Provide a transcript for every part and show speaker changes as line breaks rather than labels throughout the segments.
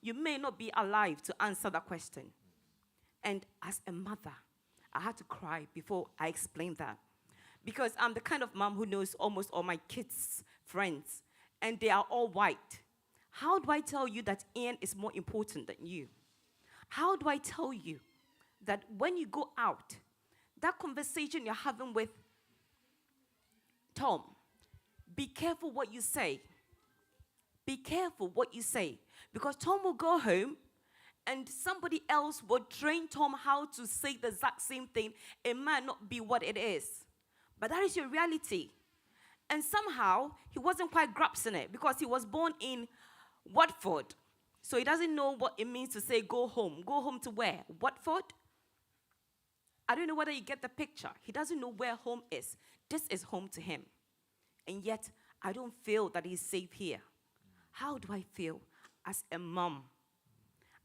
you may not be alive to answer that question. And as a mother, I had to cry before I explained that. Because I'm the kind of mom who knows almost all my kids' friends, and they are all white. How do I tell you that Ian is more important than you? How do I tell you that when you go out, that conversation you're having with Tom, be careful what you say. Be careful what you say. Because Tom will go home and somebody else will train Tom how to say the exact same thing. It might not be what it is. But that is your reality. And somehow, he wasn't quite grasping it because he was born in Watford. So he doesn't know what it means to say go home. Go home to where? Watford? I don't know whether you get the picture. He doesn't know where home is. This is home to him. And yet, I don't feel that he's safe here. How do I feel as a mom?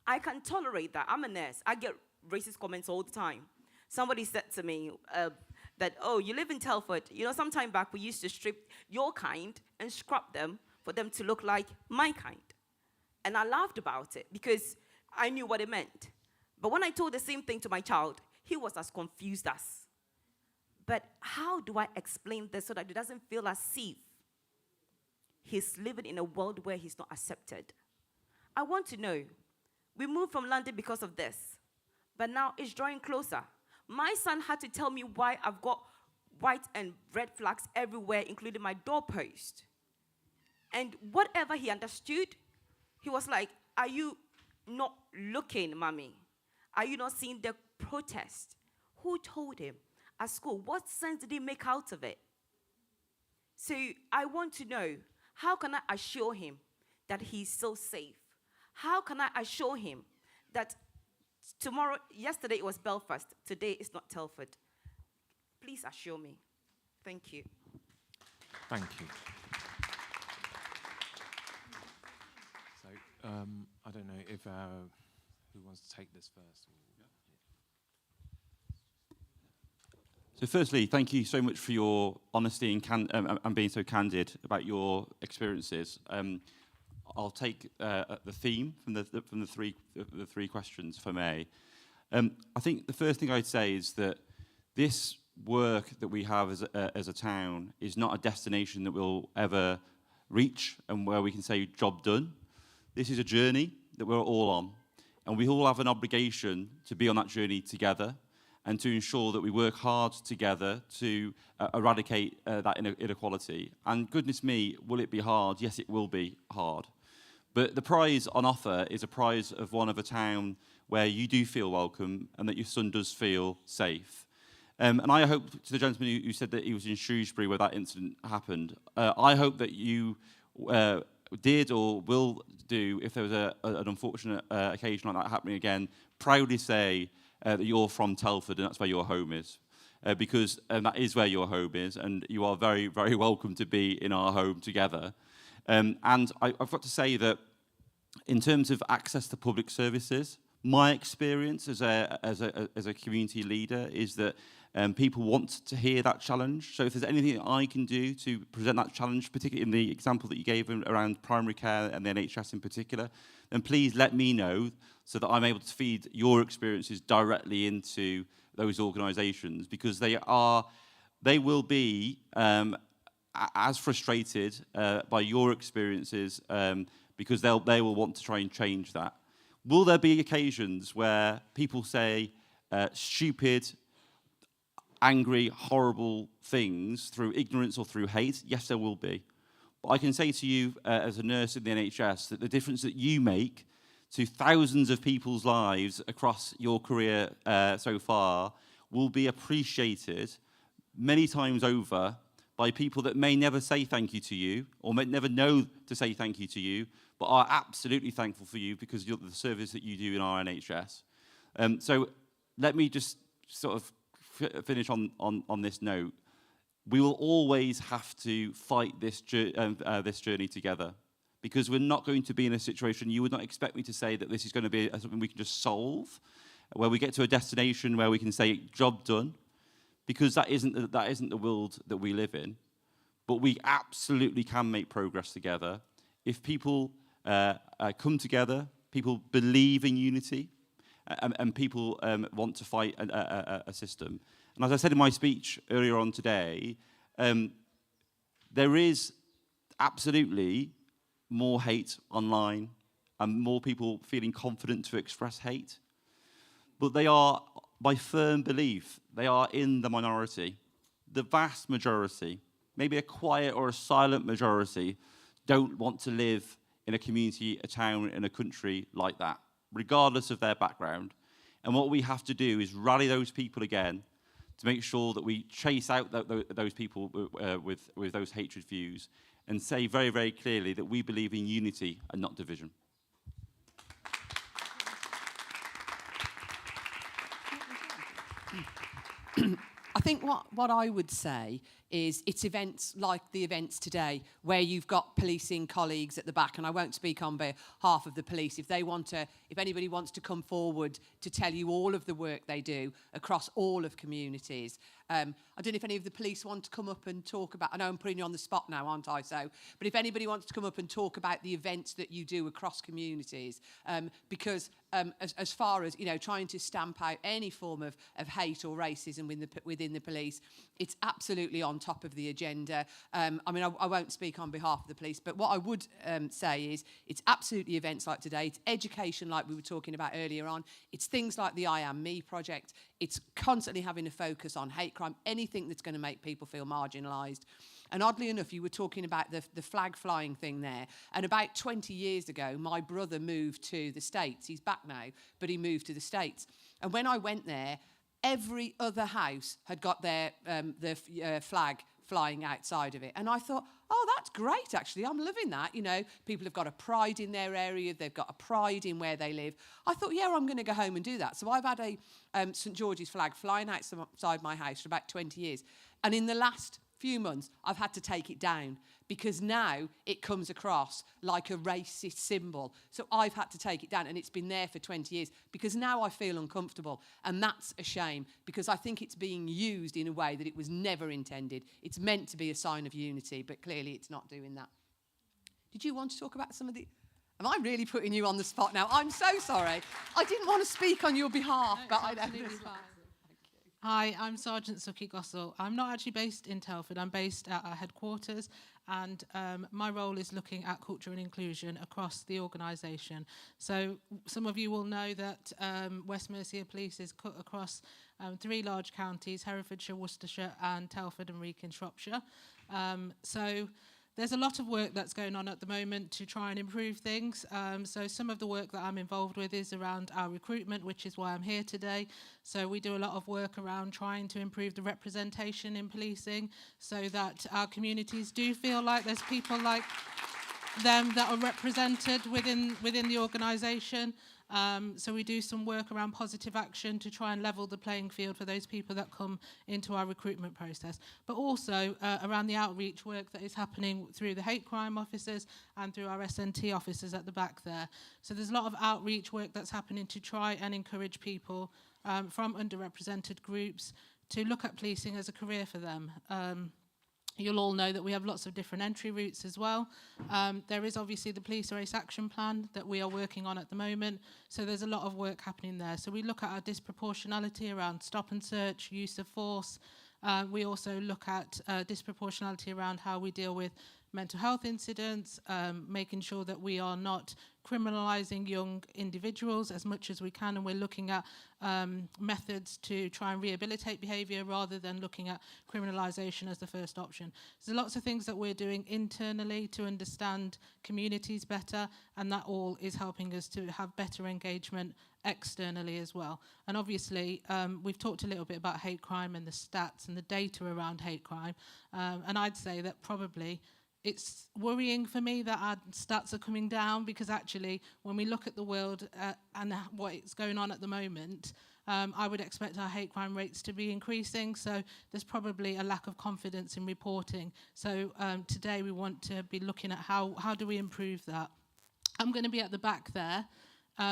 I can tolerate that. I'm a nurse. I get racist comments all the time. Somebody said to me that, oh, you live in Telford. You know, some time back, we used to strip your kind and scrub them for them to look like my kind. And I laughed about it because I knew what it meant. But when I told the same thing to my child, he was as confused as. But how do I explain this so that he doesn't feel as if he's living in a world where he's not accepted? I want to know. We moved from London because of this, but now it's drawing closer. My son had to tell me why I've got white and red flags everywhere, including my doorpost. And whatever he understood, he was like, are you not looking, mommy? Are you not seeing the protest? Who told him? At school, what sense did he make out of it? So I want to know, how can I assure him that he's still safe? How can I assure him that tomorrow, yesterday it was Belfast, today it's not Telford? Please assure me. Thank you.
Thank you. So, I don't know if, who wants to take this first?
So firstly, thank you so much for your honesty and being so candid about your experiences. I'll take the theme from the three questions, if I may. I think the first thing I'd say is that this work that we have as a town is not a destination that we'll ever reach and where we can say job done. This is a journey that we're all on, and we all have an obligation to be on that journey together and to ensure that we work hard together to eradicate that inequality. And goodness me, will it be hard? Yes, it will be hard. But the prize on offer is a prize of one of a town where you do feel welcome and that your son does feel safe. And I hope, to the gentleman who said that he was in Shrewsbury where that incident happened, I hope that you did or will do, if there was an unfortunate occasion like that happening again, proudly say that you're from Telford and that's where your home is. Because that is where your home is, and you are very, very welcome to be in our home together. And I've got to say that in terms of access to public services, my experience as a community leader is that people want to hear that challenge. So if there's anything that I can do to present that challenge, particularly in the example that you gave around primary care and the NHS in particular, then please let me know so that I'm able to feed your experiences directly into those organisations, because they will be as frustrated by your experiences because they will want to try and change that. Will there be occasions where people say stupid, angry, horrible things through ignorance or through hate? Yes, there will be. But I can say to you as a nurse in the NHS that the difference that you make to thousands of people's lives across your career so far will be appreciated many times over by people that may never say thank you to you or may never know to say thank you to you, but are absolutely thankful for you because of the service that you do in our NHS. So let me just sort of finish on this note. We will always have to fight this journey together, because we're not going to be in a situation, you would not expect me to say that this is going to be something we can just solve, where we get to a destination where we can say, job done, because that isn't the world that we live in. But we absolutely can make progress together if people come together, People believe in unity, and people want to fight a system. And as I said in my speech earlier on today, there is absolutely more hate online and more people feeling confident to express hate. But they are, by firm belief, they are in the minority. The vast majority, maybe a quiet or a silent majority, don't want to live in a community, a town, in a country like that, regardless of their background. And what we have to do is rally those people again to make sure that we chase out those people with those hatred views and say very, very clearly that we believe in unity and not division.
I think what I would say is it's events like the events today where you've got policing colleagues at the back, and I won't speak on behalf of the police. If anybody wants to come forward to tell you all of the work they do across all of communities. I don't know if any of the police want to come up and talk about, I know I'm putting you on the spot now, aren't I? But if anybody wants to come up and talk about the events that you do across communities, because as far as, trying to stamp out any form of hate or racism within the police, it's absolutely on top of the agenda. I won't speak on behalf of the police, but what I would say is it's absolutely events like today. It's education like we were talking about earlier on. It's things like the I Am Me project. It's constantly having a focus on hate crime, anything that's going to make people feel marginalised. And oddly enough, you were talking about the flag flying thing there. And about 20 years ago, my brother moved to the States. He's back now, but he moved to the States. And when I went there, every other house had got their flag flying outside of it. And I thought, oh, that's great, actually. I'm loving that. People have got a pride in their area. They've got a pride in where they live. I thought, yeah, I'm going to go home and do that. So I've had a St. George's flag flying outside my house for about 20 years. And in the last few months, I've had to take it down because now it comes across like a racist symbol. So I've had to take it down, and it's been there for 20 years because now I feel uncomfortable, and that's a shame because I think it's being used in a way that it was never intended. It's meant to be a sign of unity, but clearly it's not doing that. Did you want to talk about some of the... Am I really putting you on the spot now? I'm so sorry. I didn't want to speak on your behalf,
No,
but I
absolutely
know.
fine. Hi, I'm Sergeant Suki Gossel. I'm not actually based in Telford. I'm based at our headquarters, and my role is looking at culture and inclusion across the organisation. So some of you will know that West Mercia Police is cut across 3 large counties, Herefordshire, Worcestershire and Telford and Wrekin, Shropshire. So there's a lot of work that's going on at the moment to try and improve things. So some of the work that I'm involved with is around our recruitment, which is why I'm here today. So we do a lot of work around trying to improve the representation in policing so that our communities do feel like there's people like them that are represented within the organisation. So we do some work around positive action to try and level the playing field for those people that come into our recruitment process, but also around the outreach work that is happening through the hate crime officers and through our SNT officers at the back there. So there's a lot of outreach work that's happening to try and encourage people from underrepresented groups to look at policing as a career for them. You'll all know that we have lots of different entry routes as well. There is obviously the Police Race Action Plan that we are working on at the moment. So there's a lot of work happening there. So we look at our disproportionality around stop and search, use of force. We also look at disproportionality around how we deal with mental health incidents, making sure that we are not criminalising young individuals as much as we can, and we're looking at methods to try and rehabilitate behaviour rather than looking at criminalisation as the first option. So there's lots of things that we're doing internally to understand communities better, and that all is helping us to have better engagement externally as well. And obviously, we've talked a little bit about hate crime and the stats and the data around hate crime, and I'd say that probably it's worrying for me that our stats are coming down because actually when we look at the world and what is going on at the moment, I would expect our hate crime rates to be increasing. So there's probably a lack of confidence in reporting. So today we want to be looking at how do we improve that. I'm going to be at the back there.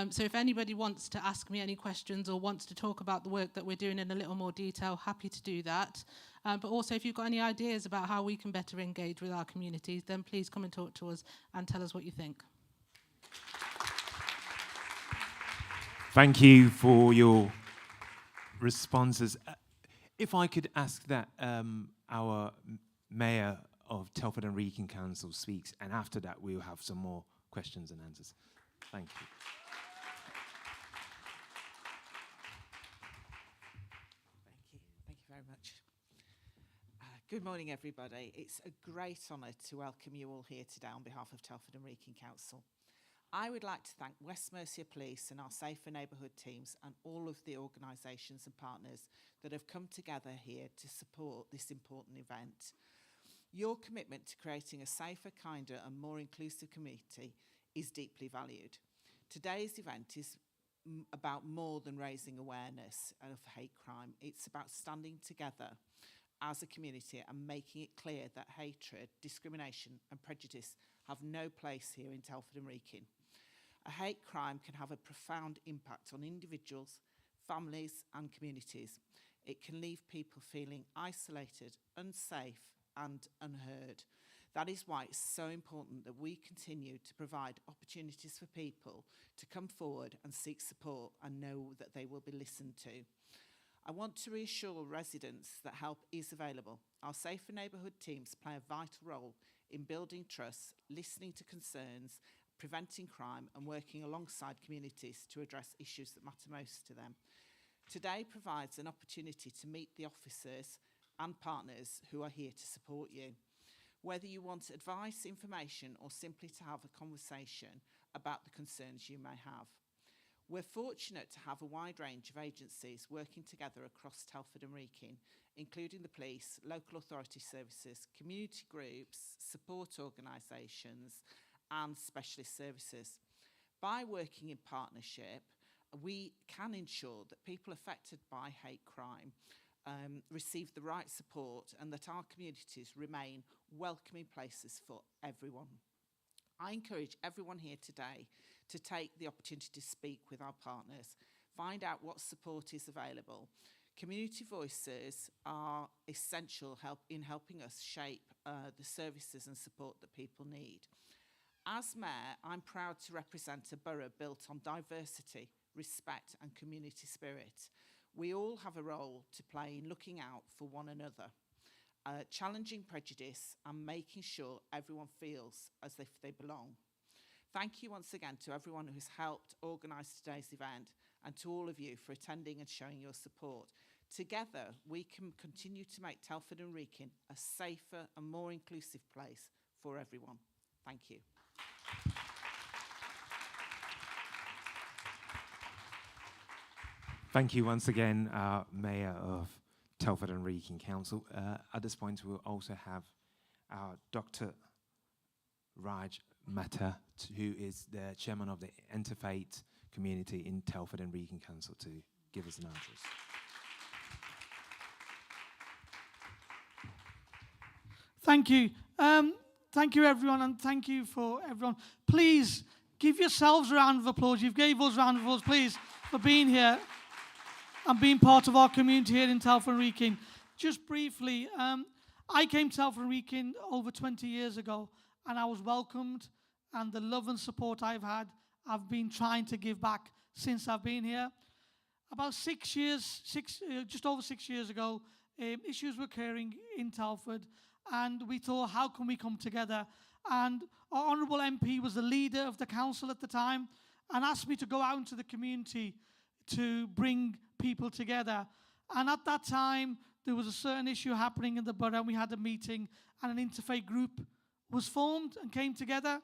So if anybody wants to ask me any questions or wants to talk about the work that we're doing in a little more detail, happy to do that. But also if you've got any ideas about how we can better engage with our communities, then please come and talk to us and tell us what you think.
Thank you for your responses. If I could ask that our Mayor of Telford and Wrekin Council speaks, and after that we'll have some more questions and answers. Thank you.
Thank you very much. Good morning, everybody. It's a great honour to welcome you all here today on behalf of Telford and Wrekin Council. I would like to thank West Mercia Police and our Safer Neighbourhood teams and all of the organisations and partners that have come together here to support this important event. Your commitment to creating a safer, kinder and more inclusive community is deeply valued. Today's event is about more than raising awareness of hate crime. It's about standing together as a community and making it clear that hatred, discrimination and prejudice have no place here in Telford and Wrekin. A hate crime can have a profound impact on individuals, families and communities. It can leave people feeling isolated, unsafe and unheard. That is why it's so important that we continue to provide opportunities for people to come forward and seek support and know that they will be listened to. I want to reassure residents that help is available. Our Safer Neighbourhood teams play a vital role in building trust, listening to concerns, preventing crime and working alongside communities to address issues that matter most to them. Today provides an opportunity to meet the officers and partners who are here to support you. Whether you want advice, information or simply to have a conversation about the concerns you may have. We're fortunate to have a wide range of agencies working together across Telford and Wrekin, including the police, local authority services, community groups, support organisations and specialist services. By working in partnership, we can ensure that people affected by hate crime receive the right support and that our communities remain welcoming places for everyone. I encourage everyone here today to take the opportunity to speak with our partners, find out what support is available. Community voices are essential in helping us shape the services and support that people need. As Mayor, I'm proud to represent a borough built on diversity, respect and community spirit. We all have a role to play in looking out for one another, challenging prejudice and making sure everyone feels as if they belong. Thank you once again to everyone who has helped organise today's event and to all of you for attending and showing your support. Together, we can continue to make Telford and Wrekin a safer and more inclusive place for everyone. Thank you.
Thank you once again, Mayor of Telford and Wrekin Council. At this point, we'll also have our Dr. Raj Mehta, who is the chairman of the Interfaith community in Telford and Wrekin Council, to give us an answer.
Thank you. Thank you, everyone, and thank you for everyone. Please give yourselves a round of applause. You've gave us a round of applause, please, for being here and being part of our community here in Telford and Wrekin. Just briefly, I came to Telford and Wrekin over 20 years ago, and I was welcomed, and the love and support I've had, I've been trying to give back since I've been here. About just over 6 years ago, issues were occurring in Telford, and we thought, how can we come together? And our Honourable MP was the leader of the council at the time and asked me to go out into the community to bring people together. And at that time, there was a certain issue happening in the borough, and we had a meeting, and an interfaith group was formed and came together.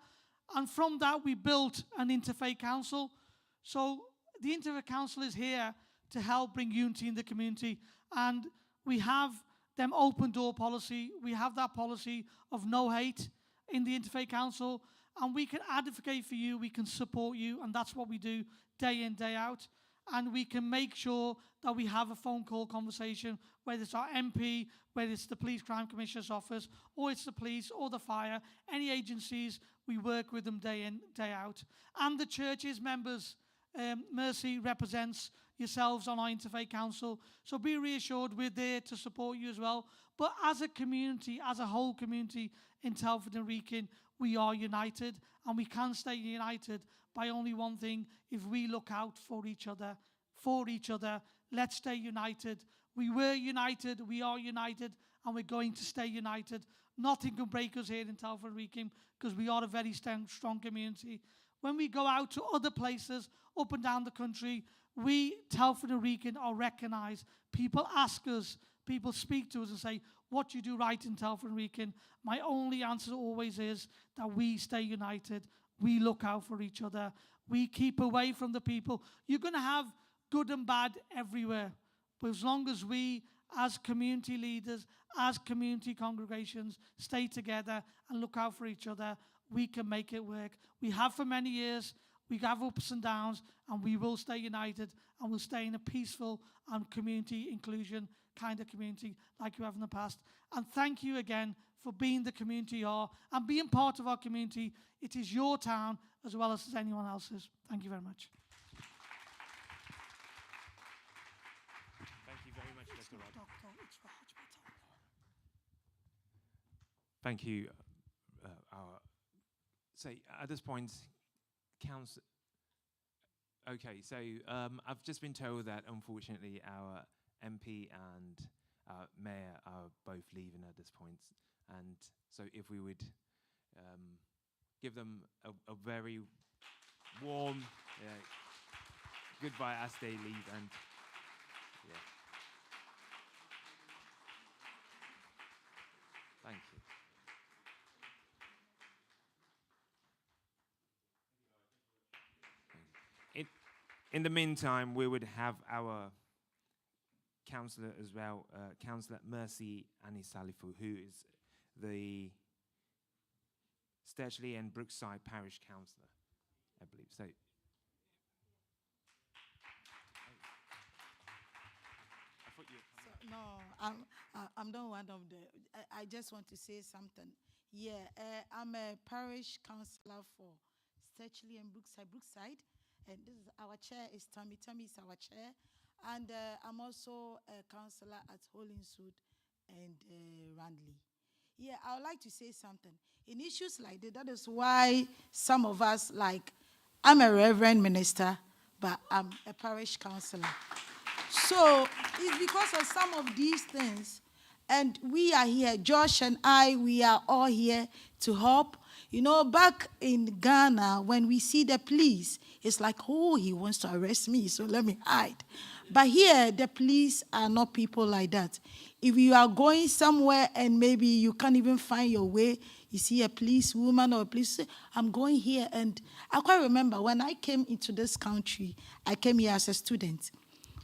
And from that, we built an interfaith council. So the interfaith council is here to help bring unity in the community. And we have them open door policy. We have that policy of no hate in the interfaith council. And we can advocate for you, we can support you, and that's what we do day in, day out. And we can make sure that we have a phone call conversation, whether it's our MP, whether it's the Police Crime Commissioner's office, or it's the police or the fire, any agencies, we work with them day in, day out. And the church's members, Mercy represents yourselves on our Interfaith Council, so be reassured we're there to support you as well. But as a community, as a whole community in Telford and Wrekin, we are united, and we can stay united by only one thing: if we look out for each other. For each other, let's stay united. We were united, we are united, and we're going to stay united. Nothing can break us here in Telford and Wrekin, because we are a very strong community. When we go out to other places up and down the country, we, Telford and Wrekin, are recognised. People ask us, people speak to us and say, what do you do right in Telford and Wrekin? My only answer always is that we stay united. We look out for each other. We keep away from the people. You're going to have good and bad everywhere. But as long as we, as community leaders, as community congregations, stay together and look out for each other, we can make it work. We have for many years. We have ups and downs, and we will stay united, and we'll stay in a peaceful and community inclusion kind of community like you have in the past. And thank you again for being the community you are and being part of our community. It is your town as well as anyone else's. Thank you very much.
Thank you very much, Dr. Rod. Thank you. So at this point, Council. Okay, so I've just been told that unfortunately our MP and our Mayor are both leaving at this point, and so if we would give them a very warm goodbye as they leave, and yeah. Thank you. In the meantime, we would have our councillor as well, Councillor Mercy Annie Salifu, who is the Sturchley and Brookside Parish Councillor, I believe. So, I thought you were
No, I'm not one of the. I just want to say something. Yeah, I'm a parish councillor for Sturchley and Brookside. And this is our chair is Tammy. Tammy is our chair. And I'm also a councillor at Hollingswood and Randley. Yeah, I would like to say something. In issues like that is why some of us, like, I'm a reverend minister, but I'm a parish councillor. So it's because of some of these things. And we are here, Josh and I, we are all here to help. You know, back in Ghana, when we see the police, it's like, oh, he wants to arrest me, so let me hide. But here, the police are not people like that. If you are going somewhere and maybe you can't even find your way, you see a policewoman or a police, I'm going here. And I quite remember when I came into this country, I came here as a student.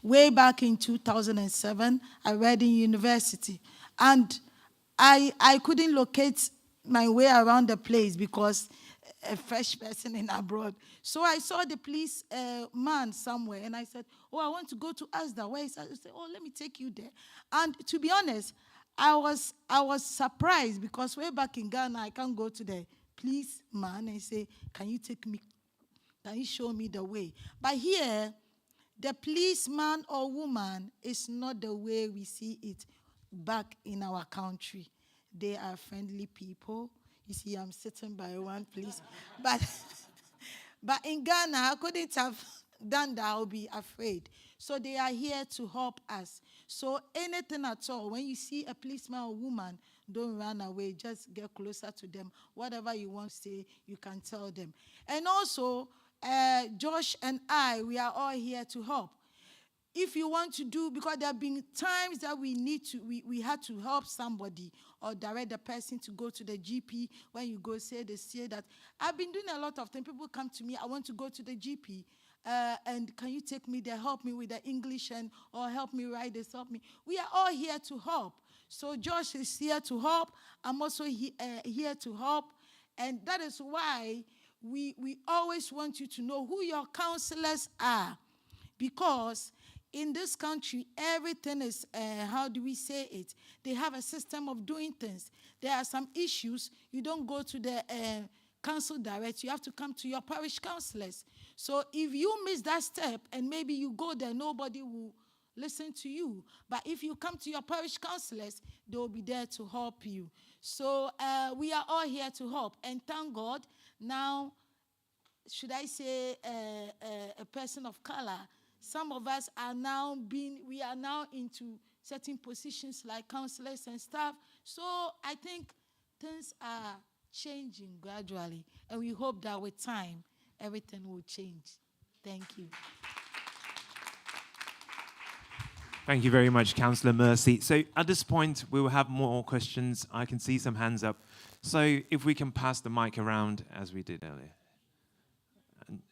Way back in 2007, I read in university. And I couldn't locate my way around the place because a fresh person in abroad. So I saw the police man somewhere, and I said, oh, I want to go to Asda. Where is that? I said, oh, let me take you there. And to be honest, I was surprised because way back in Ghana, I can't go to the police man and say, can you take me? Can you show me the way? But here, the policeman or woman is not the way we see it back in our country. They are friendly people. You see, I'm sitting by one police. But in Ghana, I couldn't have done that. I'll be afraid. So they are here to help us. So anything at all, when you see a policeman or woman, don't run away. Just get closer to them. Whatever you want to say, you can tell them. And also, Josh and I, we are all here to help. If you want to do, because there have been times that we had to help somebody or direct the person to go to the GP. When you go, they say that. I've been doing a lot of things. People come to me, I want to go to the GP. And can you take me there, help me with the English, or help me write this, help me. We are all here to help. So Josh is here to help. I'm also here to help. And that is why we always want you to know who your counselors are. Because in this country, everything is, how do we say it? They have a system of doing things. There are some issues. You don't go to the council direct. You have to come to your parish councillors. So if you miss that step and maybe you go there, nobody will listen to you. But if you come to your parish councillors, they will be there to help you. So we are all here to help. And thank God, now, should I say a person of color, some of us are now we are now into certain positions like counselors and stuff. So I think things are changing gradually, and we hope that with time, everything will change. Thank you.
Thank you very much, Councillor Mercy. So at this point, we will have more questions. I can see some hands up. So if we can pass the mic around as we did earlier. And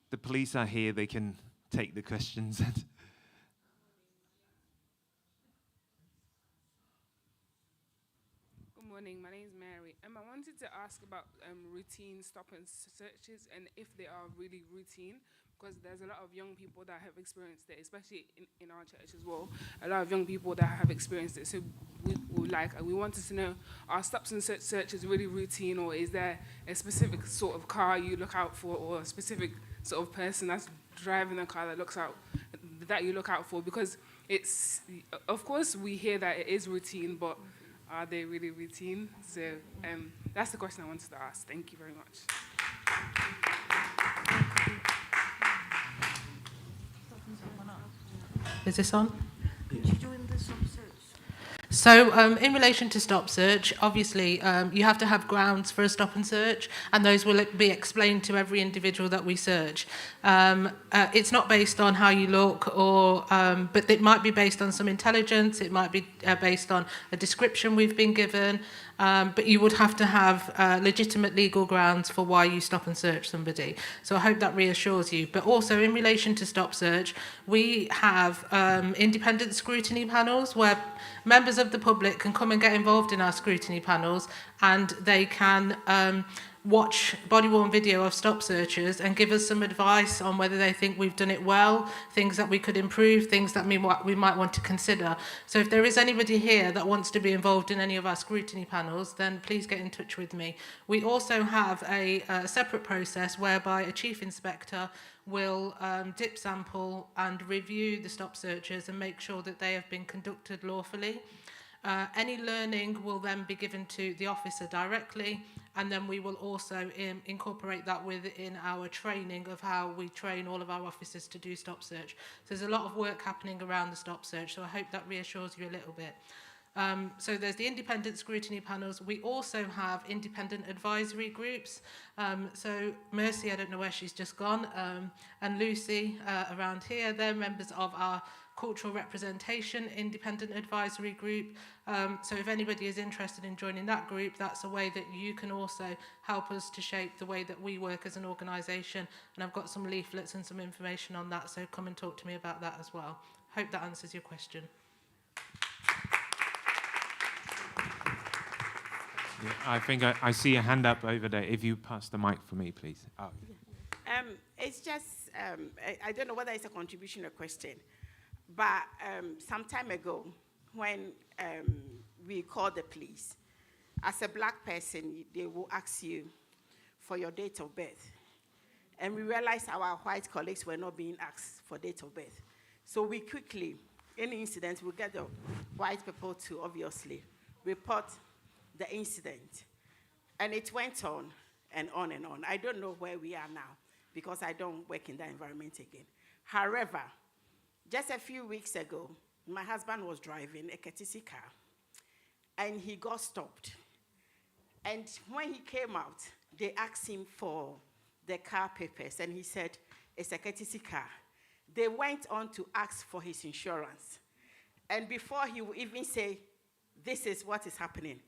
the police are here, they can take the questions.
Good morning, my name is Mary. I wanted to ask about routine stop and searches and if they are really routine, because there's a lot of young people that have experienced it, especially in our church as well. A lot of young people that have experienced it. So we wanted to know, are stops and searches really routine, or is there a specific sort of car you look out for, or a specific sort of person that's driving a car that you look out for? Because it's, of course, we hear that it is routine, but are they really routine? So that's the question I wanted to ask. Thank you very much.
Is this on? So in relation to stop search, obviously you have to have grounds for a stop and search, and those will be explained to every individual that we search. It's not based on how you look, or but it might be based on some intelligence, it might be based on a description we've been given, but you would have to have legitimate legal grounds for why you stop and search somebody. So I hope that reassures you. But also in relation to stop search, we have independent scrutiny panels where members of the public can come and get involved in our scrutiny panels, and they can watch body-worn video of stop searches and give us some advice on whether they think we've done it well, things that we could improve, things that we might want to consider. So if there is anybody here that wants to be involved in any of our scrutiny panels, then please get in touch with me. We also have a separate process whereby a chief inspector will dip sample and review the stop searches and make sure that they have been conducted lawfully. Any learning will then be given to the officer directly, and then we will also incorporate that within our training of how we train all of our officers to do stop search. So there's a lot of work happening around the stop search, so I hope that reassures you a little bit. So there's the independent scrutiny panels. We also have independent advisory groups. So Mercy, I don't know where she's just gone, and Lucy around here, they're members of our cultural representation independent advisory group. So if anybody is interested in joining that group, that's a way that you can also help us to shape the way that we work as an organisation. And I've got some leaflets and some information on that, so come and talk to me about that as well. Hope that answers your question.
Yeah, I think I see a hand up over there. If you pass the mic for me, please. Oh.
It's just, I don't know whether it's a contribution or question, but some time ago, when we called the police, as a black person, they will ask you for your date of birth. And we realized our white colleagues were not being asked for date of birth. So we quickly, any incident, we get the white people to obviously report the incident. And it went on and on and on. I don't know where we are now because I don't work in that environment again. However, just a few weeks ago, my husband was driving a courtesy car and he got stopped. And when he came out, they asked him for the car papers and he said, it's a courtesy car. They went on to ask for his insurance. And before he would even say, this is what is happening,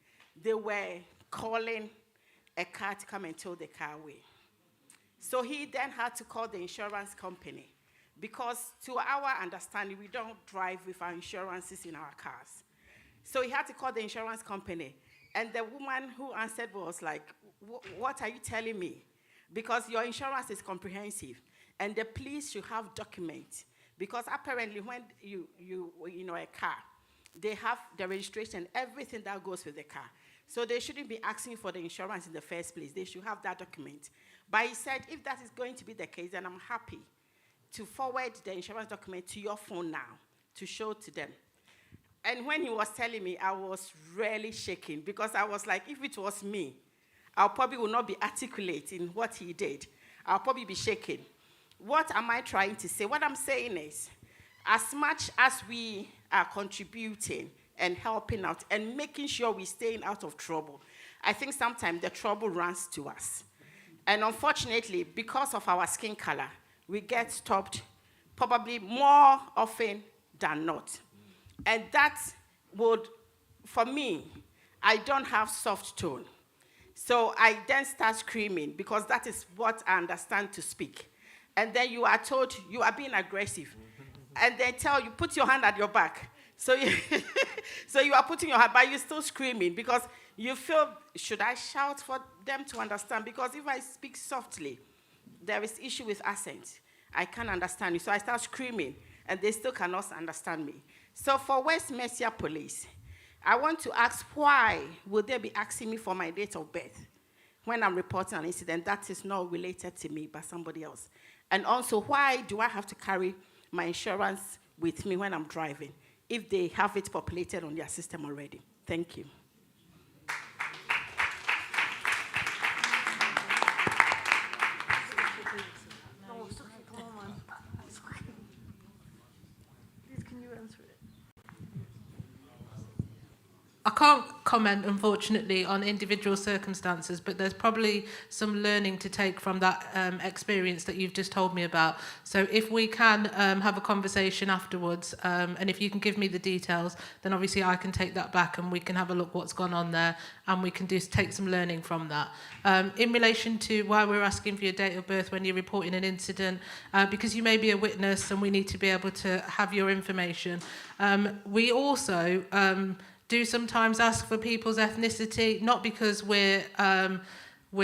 they were calling a car to come and tow the car away. So he then had to call the insurance company because to our understanding, we don't drive with our insurances in our cars. So he had to call the insurance company. And the woman who answered was like, what are you telling me? Because your insurance is comprehensive. And the police should have documents. Because apparently when you know a car, they have the registration, everything that goes with the car. So they shouldn't be asking for the insurance in the first place. They should have that document. But he said, if that is going to be the case, then I'm happy to forward the insurance document to your phone now to show to them. And when he was telling me, I was really shaking because I was like, if it was me, I probably would not be articulate in what he did. I'll probably be shaking. What am I trying to say? What I'm saying is, as much as we are contributing and helping out and making sure we're staying out of trouble, I think sometimes the trouble runs to us. And unfortunately, because of our skin color, we get stopped probably more often than not. And that would, for me, I don't have soft tone. So I then start screaming because that is what I understand to speak. And then you are told you are being aggressive. And they tell you, put your hand at your back. So you are putting your hand, but you're still screaming because you feel, should I shout for them to understand? Because if I speak softly, there is issue with accent. I can't understand you. So I start screaming, and they still cannot understand me. So for West Mercia Police, I want to ask, why would they be asking me for my date of birth when I'm reporting an incident that is not related to me but somebody else? And also, why do I have to carry my insurance with me when I'm driving if they have it populated on their system already? Thank you.
I can't comment, unfortunately, on individual circumstances, but there's probably some learning to take from that experience that you've just told me about. So if we can have a conversation afterwards, and if you can give me the details, then obviously I can take that back and we can have a look what's gone on there, and we can take some learning from that. In relation to why we're asking for your date of birth when you're reporting an incident, because you may be a witness and we need to be able to have your information. We also do sometimes ask for people's ethnicity, not because we're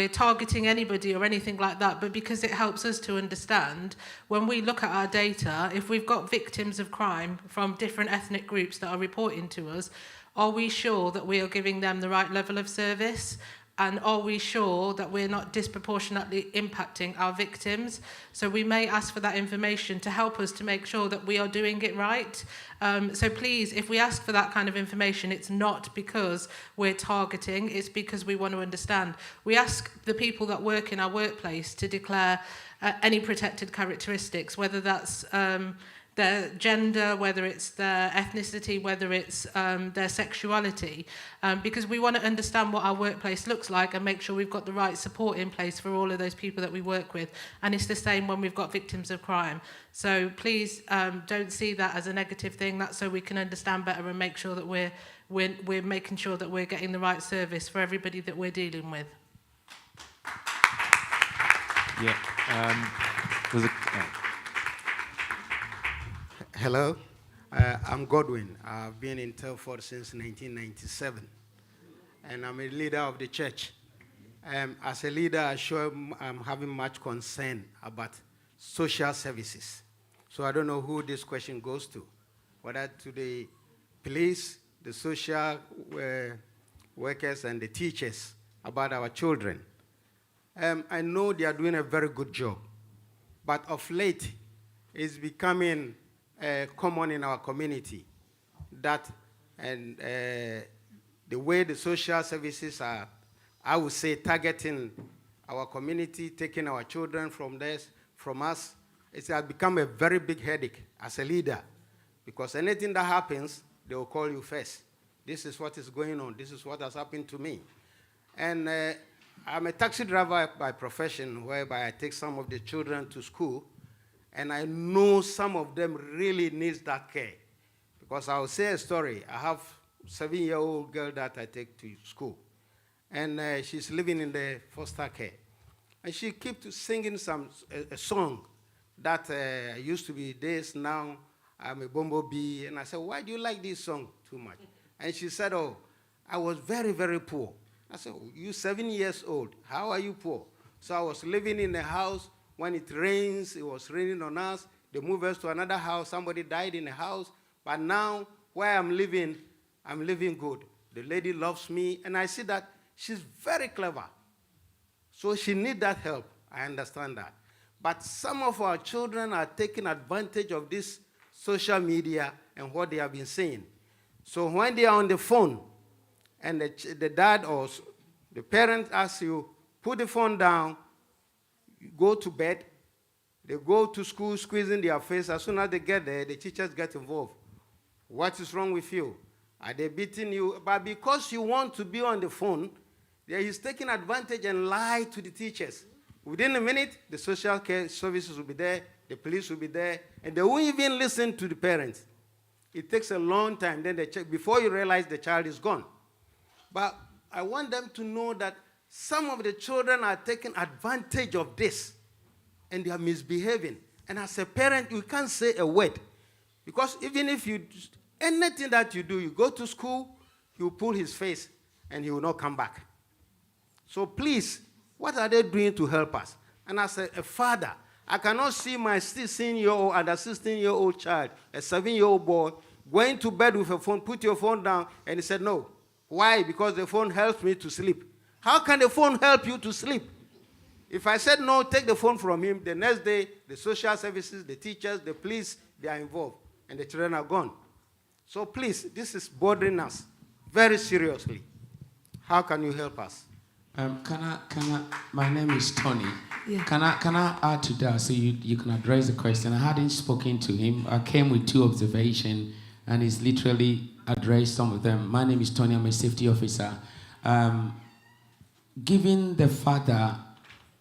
targeting anybody or anything like that, but because it helps us to understand when we look at our data, if we've got victims of crime from different ethnic groups that are reporting to us, are we sure that we are giving them the right level of service? And are we sure that we're not disproportionately impacting our victims? So we may ask for that information to help us to make sure that we are doing it right. So please, if we ask for that kind of information, it's not because we're targeting, it's because we want to understand. We ask the people that work in our workplace to declare any protected characteristics, whether that's their gender, whether it's their ethnicity, whether it's their sexuality, because we want to understand what our workplace looks like and make sure we've got the right support in place for all of those people that we work with. And it's the same when we've got victims of crime. So please don't see that as a negative thing. That's so we can understand better and make sure that we're making sure that we're getting the right service for everybody that we're dealing with.
Yeah. There's a,
Hello, I'm Godwin. I've been in Telford since 1997, and I'm a leader of the church. As a leader, I'm having much concern about social services. So I don't know who this question goes to, whether to the police, the social workers, and the teachers about our children. I know they are doing a very good job, but of late, it's becoming common in our community that the way the social services are, I would say, targeting our community, taking our children from us, it has become a very big headache as a leader, because anything that happens, they will call you first. This is what is going on. This is what has happened to me. And I'm a taxi driver by profession, whereby I take some of the children to school. And I know some of them really need that care. Because I'll say a story. I have a 7-year-old girl that I take to school. And she's living in the foster care. And she keeps singing a song that used to be this, now I'm a bumblebee. And I said, why do you like this song too much? And she said, oh, I was very, very poor. I said, oh, you're 7 years old. How are you poor? So I was living in a house. When it rains, it was raining on us. They moved us to another house. Somebody died in the house. But now, where I'm living good. The lady loves me, and I see that she's very clever. So she needs that help. I understand that. But some of our children are taking advantage of this social media and what they have been saying. So when they are on the phone, and the dad or the parent asks you, put the phone down, you go to bed, they go to school squeezing their face. As soon as they get there, the teachers get involved. What is wrong with you? Are they beating you? But because you want to be on the phone, there is taking advantage and lie to the teachers. Within a minute, the social care services will be there, the police will be there, and they won't even listen to the parents. It takes a long time. Then they check before you realize the child is gone. But I want them to know that some of the children are taking advantage of this, and they are misbehaving. And as a parent, you can't say a word. Because even if you, anything that you do, you go to school, he will pull his face, and he will not come back. So please, what are they doing to help us? And as a father, I cannot see my 16-year-old and a 16-year-old child, a 7-year-old boy, going to bed with a phone, put your phone down, and he said, no. Why? Because the phone helps me to sleep. How can the phone help you to sleep? If I said no, take the phone from him, the next day, the social services, the teachers, the police, they are involved, and the children are gone. So please, this is bothering us very seriously. How can you help us?
My name is Tony.
Yeah.
Can I add to that so you can address the question? I hadn't spoken to him. I came with 2 observations, and he's literally addressed some of them. My name is Tony. I'm a safety officer. Given the fact that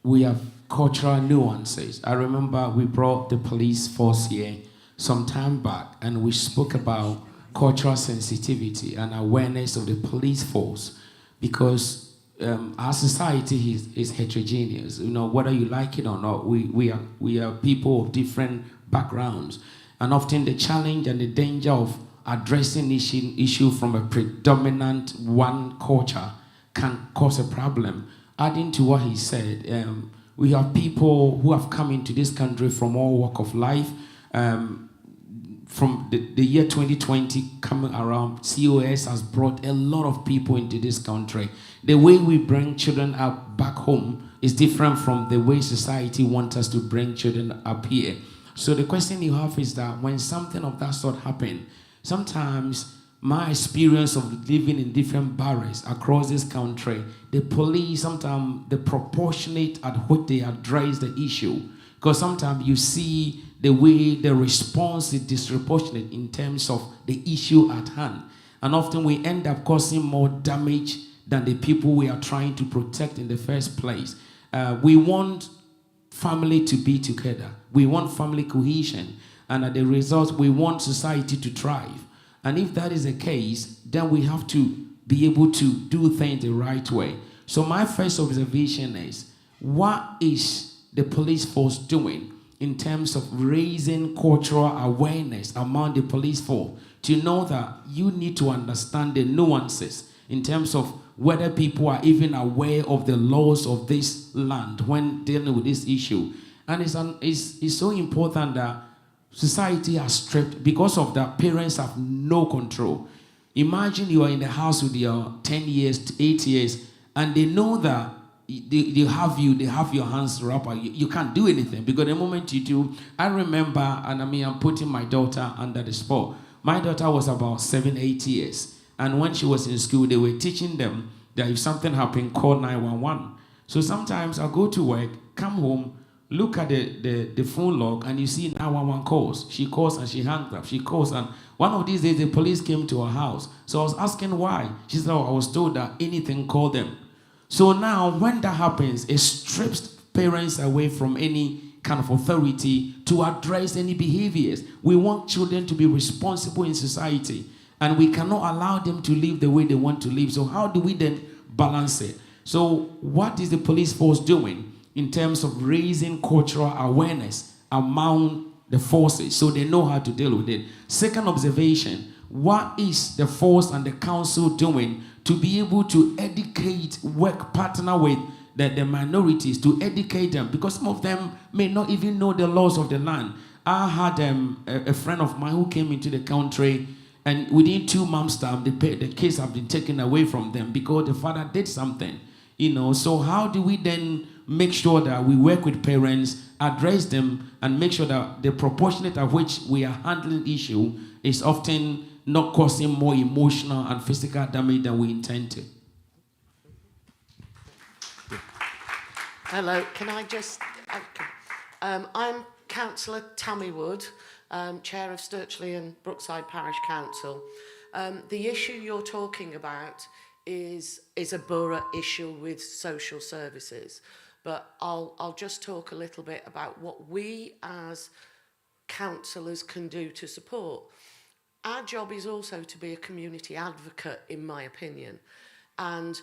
we have cultural nuances, I remember we brought the police force here some time back, and we spoke about cultural sensitivity and awareness of the police force, because our society is heterogeneous. You know, whether you like it or not, we are people of different backgrounds, and often the challenge and the danger of addressing issue from a predominant one culture can cause a problem. Adding to what he said, we have people who have come into this country from all walk of life. From the year 2020 coming around, COS has brought a lot of people into this country. The way we bring children up back home is different from the way society wants us to bring children up here. So the question you have is that when something of that sort happens, sometimes my experience of living in different barriers across this country, the police, sometimes the proportionate at which they address the issue, because sometimes you see the way the response is disproportionate in terms of the issue at hand. And often we end up causing more damage than the people we are trying to protect in the first place. We want family to be together. We want family cohesion. And as a result, we want society to thrive. And if that is the case, then we have to be able to do things the right way. So my first observation is, what is the police force doing in terms of raising cultural awareness among the police force to know that you need to understand the nuances in terms of whether people are even aware of the laws of this land when dealing with this issue. And it's so important that society has stripped, because of that, parents have no control. Imagine you are in the house with your 10 years, 8 years, and they know that they have your hands wrapped. You can't do anything, because the moment you do, I remember, and I'm putting my daughter under the spot. My daughter was about 7, 8 years. And when she was in school, they were teaching them that if something happened, call 911. So sometimes I go to work, come home, look at the phone log, and you see 911 calls. She calls and she hangs up. She calls, and one of these days, the police came to her house. So I was asking why. She said, I was told that anything, call them. So now, when that happens, it strips parents away from any kind of authority to address any behaviors. We want children to be responsible in society, and we cannot allow them to live the way they want to live. So how do we then balance it? So what is the police force doing in terms of raising cultural awareness among the forces so they know how to deal with it? Second observation, what is the force and the council doing to be able to educate, partner with the minorities, to educate them? Because some of them may not even know the laws of the land. I had a friend of mine who came into the country, and within 2 months' time, the kids have been taken away from them because the father did something. So how do we then make sure that we work with parents, address them, and make sure that the proportionate at which we are handling issue is often not causing more emotional and physical damage than we intend to.
Hello, can I just... I'm Councillor Tammy Wood, Chair of Sturchley and Brookside Parish Council. The issue you're talking about is a borough issue with social services, but I'll just talk a little bit about what we as councillors can do to support. Our job is also to be a community advocate, in my opinion, and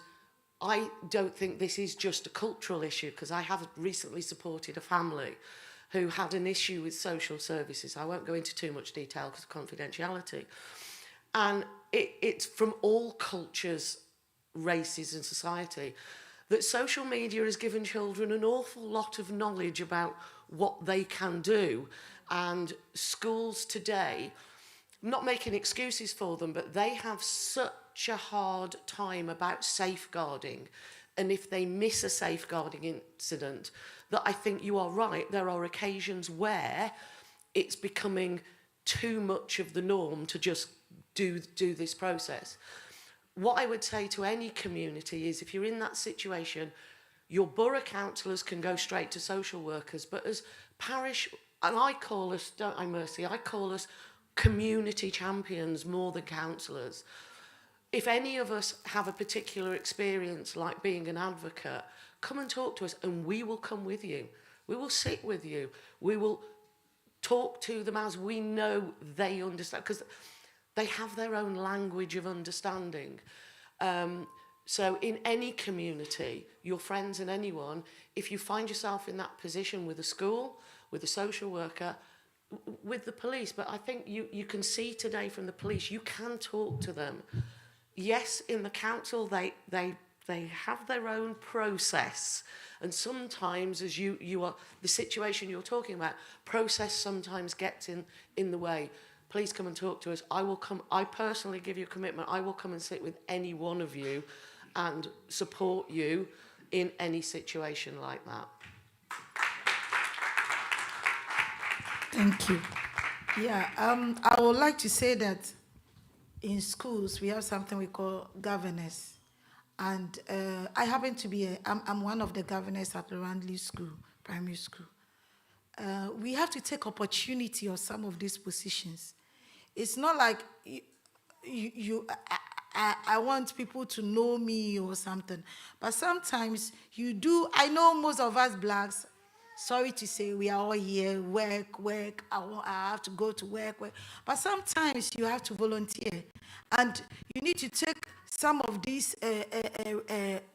I don't think this is just a cultural issue, because I have recently supported a family who had an issue with social services. I won't go into too much detail because of confidentiality. And it's from all cultures, races and society, that social media has given children an awful lot of knowledge about what they can do. And schools today, not making excuses for them, but they have such a hard time about safeguarding. And if they miss a safeguarding incident, that I think you are right, there are occasions where it's becoming too much of the norm to just do this process. What I would say to any community is, if you're in that situation, your borough councillors can go straight to social workers, but as parish, and I call us, don't I, Mercy, I call us community champions more than councillors. If any of us have a particular experience like being an advocate, come and talk to us and we will come with you. We will sit with you. We will talk to them as we know they understand, because they have their own language of understanding. So in any community, your friends and anyone, if you find yourself in that position with a school, with a social worker, with the police, but I think you can see today from the police, you can talk to them. Yes, in the council, they have their own process, and sometimes, as you are, the situation you're talking about, process sometimes gets in the way. Please come and talk to us. I will come. I personally give you a commitment. I will come and sit with any one of you, and support you in any situation like that.
Thank you. Yeah, I would like to say that in schools, we have something we call governors. And I happen to be, I'm one of the governors at Randley School, primary school. We have to take opportunity of some of these positions. It's not like I want people to know me or something. But sometimes you do, I know most of us blacks, sorry to say, we are all here, work, I have to go to work. But sometimes you have to volunteer. And you need to take some of these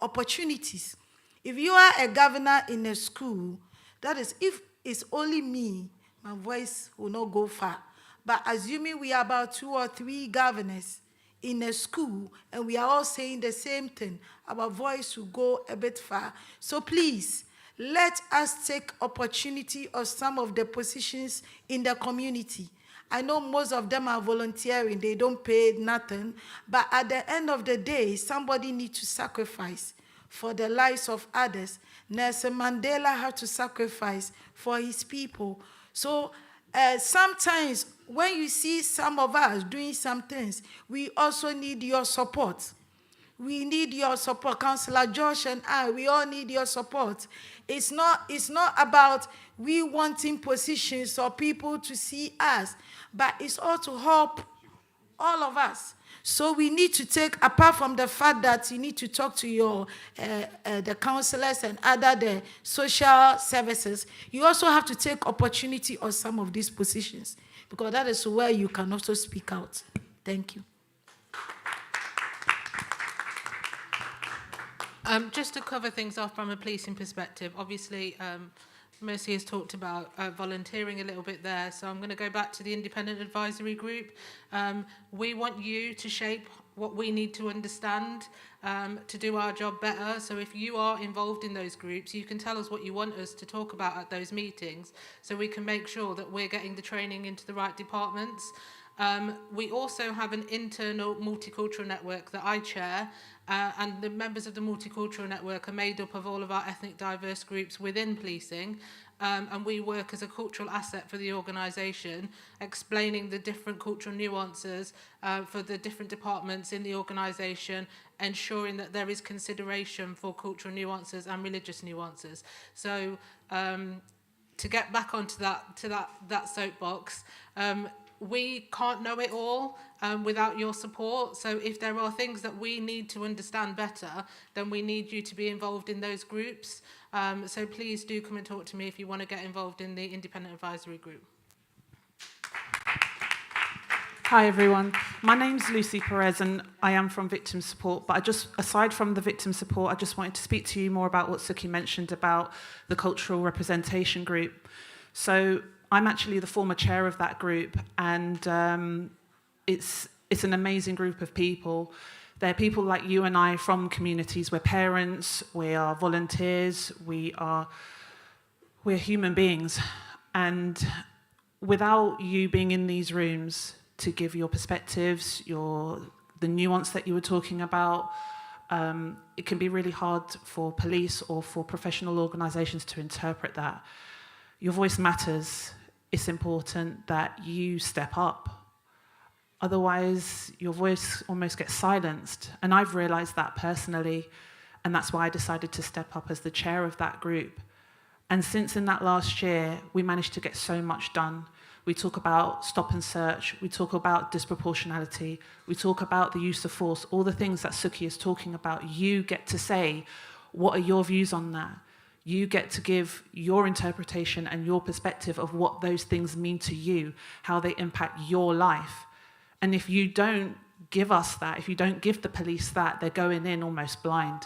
opportunities. If you are a governor in a school, that is, if it's only me, my voice will not go far. But assuming we are about 2 or 3 governors in a school, and we are all saying the same thing, our voice will go a bit far. So please, let us take opportunity of some of the positions in the community. I know most of them are volunteering, they don't pay nothing, but at the end of the day, somebody needs to sacrifice for the lives of others. Nelson Mandela had to sacrifice for his people. So sometimes when you see some of us doing some things, we also need your support. We need your support. Councillor Josh and I, we all need your support. It's not about we wanting positions or people to see us, but it's all to help all of us. So we need to take, apart from the fact that you need to talk to your the councillors and the social services, you also have to take opportunity of some of these positions, because that is where you can also speak out. Thank you.
Just to cover things off from a policing perspective, obviously Mercy has talked about volunteering a little bit there, so I'm going to go back to the independent advisory group. We want you to shape what we need to understand to do our job better. So if you are involved in those groups, you can tell us what you want us to talk about at those meetings, so we can make sure that we're getting the training into the right departments. We also have an internal multicultural network that I chair, and the members of the multicultural network are made up of all of our ethnic diverse groups within policing. and we work as a cultural asset for the organisation, explaining the different cultural nuances for the different departments in the organisation, ensuring that there is consideration for cultural nuances and religious nuances. So to get back onto that soapbox, we can't know it all without your support. So if there are things that we need to understand better, then we need you to be involved in those groups. So please do come and talk to me if you want to get involved in the Independent Advisory Group.
Hi everyone, my name's Lucy Perez and I am from Victim Support, but aside from the Victim Support, I just wanted to speak to you more about what Suki mentioned about the Cultural Representation Group. So I'm actually the former chair of that group, and it's an amazing group of people. They're people like you and I from communities. We're parents, we are volunteers, we're human beings. And without you being in these rooms to give your perspectives, the nuance that you were talking about, it can be really hard for police or for professional organisations to interpret that. Your voice matters. It's important that you step up. Otherwise, your voice almost gets silenced. And I've realised that personally, and that's why I decided to step up as the chair of that group. And since in that last year, we managed to get so much done. We talk about stop and search, we talk about disproportionality, we talk about the use of force, all the things that Suki is talking about. You get to say, what are your views on that? You get to give your interpretation and your perspective of what those things mean to you, how they impact your life. And if you don't give us that, if you don't give the police that, they're going in almost blind.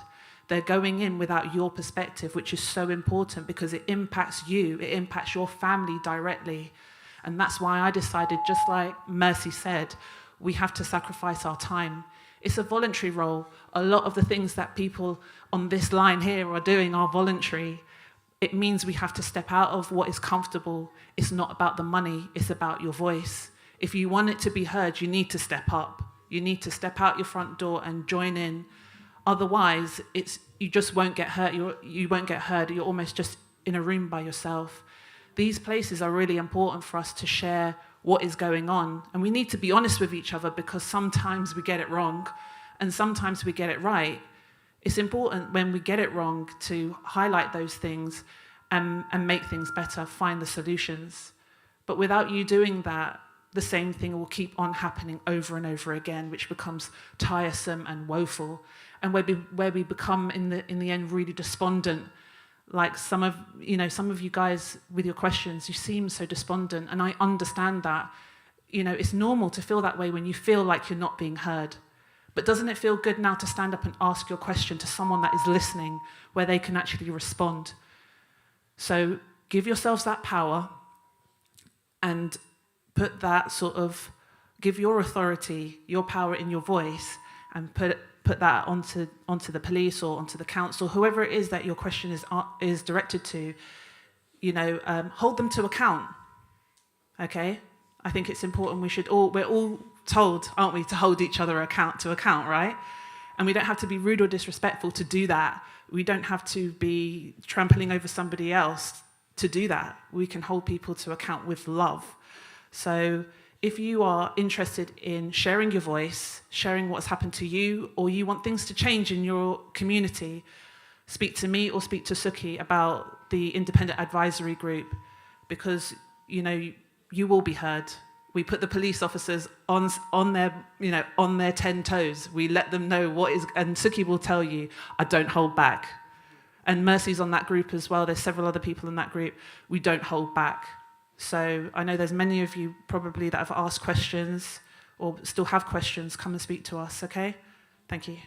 They're going in without your perspective, which is so important because it impacts you, it impacts your family directly. And that's why I decided, just like Mercy said, we have to sacrifice our time. It's a voluntary role. A lot of the things that people on this line here are doing are voluntary. It means we have to step out of what is comfortable. It's not about the money, it's about your voice. If you want it to be heard, you need to step up. You need to step out your front door and join in. Otherwise, you just won't get hurt. You won't get heard. You're almost just in a room by yourself. These places are really important for us to share what is going on. And we need to be honest with each other because sometimes we get it wrong and sometimes we get it right. It's important when we get it wrong to highlight those things and make things better, find the solutions. But without you doing that, the same thing will keep on happening over and over again, which becomes tiresome and woeful. And where we become in the end really despondent. Like some of you guys with your questions, you seem so despondent, and I understand that. It's normal to feel that way when you feel like you're not being heard. But doesn't it feel good now to stand up and ask your question to someone that is listening, where they can actually respond? So give yourselves that power and put that give your authority, your power in your voice, and put that onto the police or onto the council, whoever it is that your question is directed to. Hold them to account. Okay, I think it's important. We're all told, aren't we, to hold each other to account, right? And we don't have to be rude or disrespectful to do that. We don't have to be trampling over somebody else to do that. We can hold people to account with love. So if you are interested in sharing your voice, sharing what's happened to you, or you want things to change in your community, speak to me or speak to Suki about the Independent Advisory Group, because you will be heard. We put the police officers on their 10 toes. We let them know what is, and Suki will tell you, I don't hold back. And Mercy's on that group as well. There's several other people in that group. We don't hold back. So I know there's many of you probably that have asked questions or still have questions. Come and speak to us, okay? Thank you.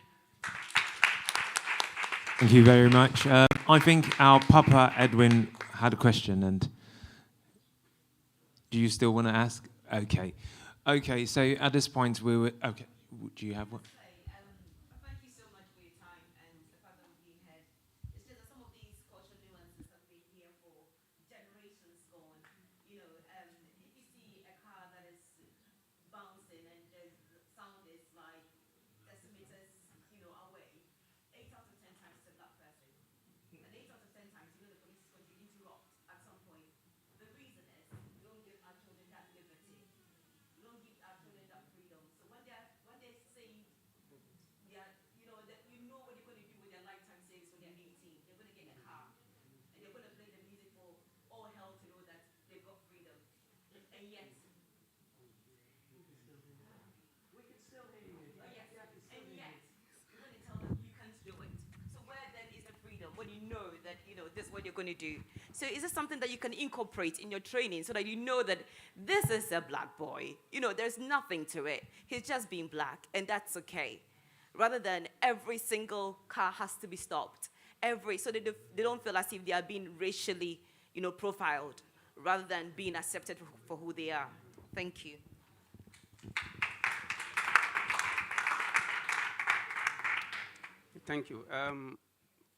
Thank you very much. I think our Papa Edwin had a question, and do you still want to ask? Okay. Okay, so at this point we were... Okay, do you have one?
Thank you so much for your time and the fact that we've been here. It's just that some of these cultural nuances have been here for generations gone. If you see a car that is bouncing and the sound is like decimeters, away, 8 out of 10 times it's a black person. And 8 out of 10 times, the police is going to interrupt at some this is what you're going to do. So is this something that you can incorporate in your training so that you know that this is a black boy? You know, there's nothing to it. He's just being black, and that's okay. Rather than every single car has to be stopped. So they don't feel as if they are being racially, profiled, rather than being accepted for who they are. Thank you.
Thank you.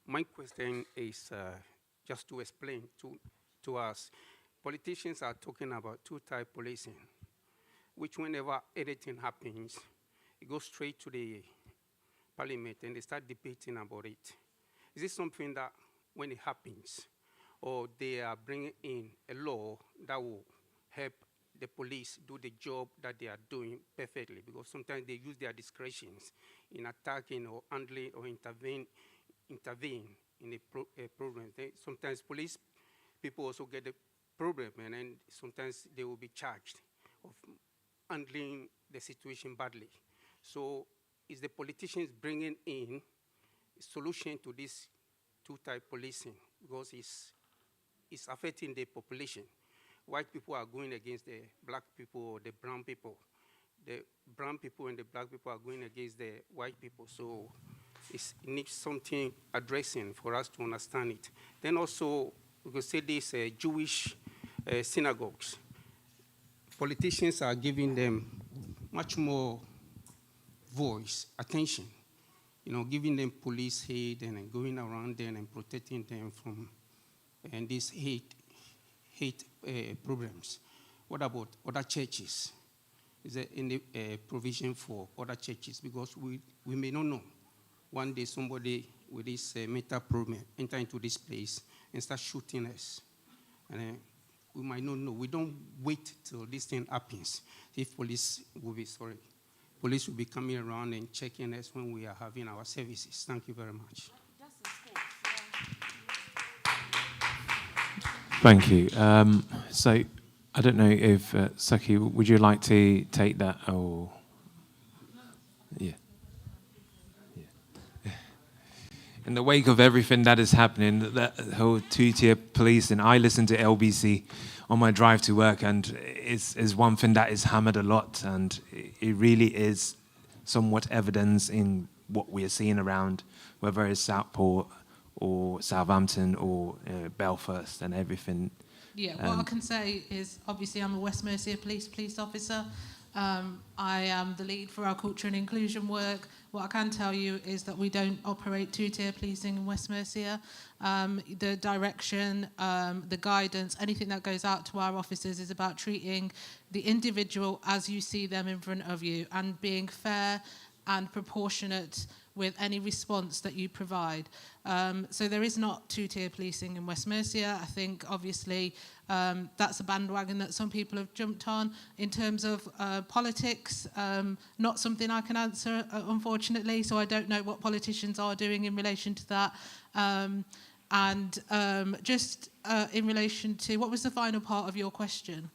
My question is just to explain to us. Politicians are talking about two-type policing, which whenever anything happens, it goes straight to the parliament and they start debating about it. Is this something that when it happens, or they are bringing in a law that will help the police do the job that they are doing perfectly? Because sometimes they use their discretions in attacking or handling or intervene in a problem. Sometimes police people also get the problem, and then sometimes they will be charged of handling the situation badly. So is the politicians bringing in a solution to this two-type policing? Because it's affecting the population. White people are going against the black people or the brown people. The brown people and the black people are going against the white people. So it needs something addressing for us to understand it. Then also, we could say these Jewish synagogues. Politicians are giving them much more voice, attention, giving them police aid and going around them and protecting them from these hate problems. What about other churches? Is there any provision for other churches? Because we may not know. One day somebody with this mental problem enter into this place and start shooting us. And we might not know. We don't wait till this thing happens. If police will be coming around and checking us when we are having our services. Thank you very much.
Thank you. So I don't know if, Saki, would you like to take that? Or yeah. In the wake of everything that is happening, that whole two-tier policing, I listen to LBC on my drive to work, and is one thing that is hammered a lot, and it really is somewhat evidence in what we are seeing around, whether it's Southport or Southampton or Belfast and everything.
Yeah, what I can say is, obviously, I'm a West Mercia police officer. I am the lead for our culture and inclusion work. What I can tell you is that we don't operate two-tier policing in West Mercia. The direction, the guidance, anything that goes out to our officers is about treating the individual as you see them in front of you and being fair and proportionate with any response that you provide. So there is not two-tier policing in West Mercia. I think, obviously, that's a bandwagon that some people have jumped on. In terms of politics, not something I can answer, unfortunately, so I don't know what politicians are doing in relation to that. Just in relation to, what was the final part of your question?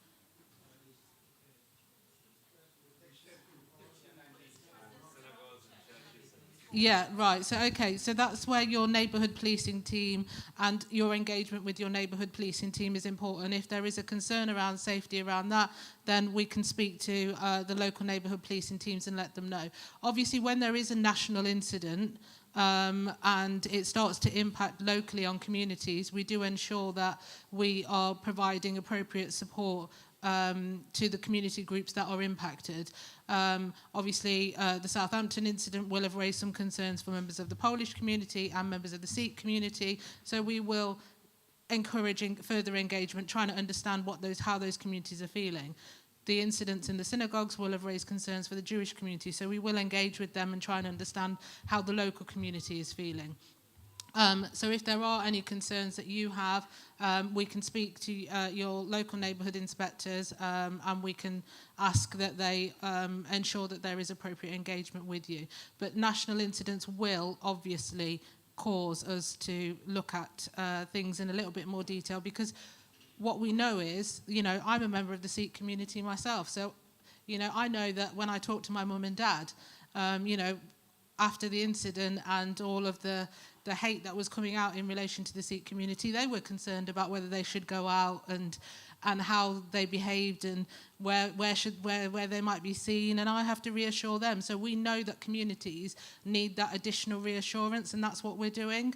Yeah, right. So, okay, so that's where your neighbourhood policing team and your engagement with your neighbourhood policing team is important. If there is a concern around safety around that, then we can speak to the local neighbourhood policing teams and let them know. Obviously, when there is a national incident and it starts to impact locally on communities, we do ensure that we are providing appropriate support to the community groups that are impacted. Obviously, the Southampton incident will have raised some concerns for members of the Polish community and members of the Sikh community, so we will encourage further engagement, trying to understand how those communities are feeling. The incidents in the synagogues will have raised concerns for the Jewish community, so we will engage with them and try and understand how the local community is feeling. So if there are any concerns that you have, we can speak to your local neighbourhood inspectors and we can ask that they ensure that there is appropriate engagement with you. But national incidents will obviously cause us to look at things in a little bit more detail, because what we know is, I'm a member of the Sikh community myself, so, I know that when I talk to my mum and dad, after the incident and all of the the hate that was coming out in relation to the Sikh community, they were concerned about whether they should go out and how they behaved and where they might be seen, and I have to reassure them. So we know that communities need that additional reassurance, and that's what we're doing.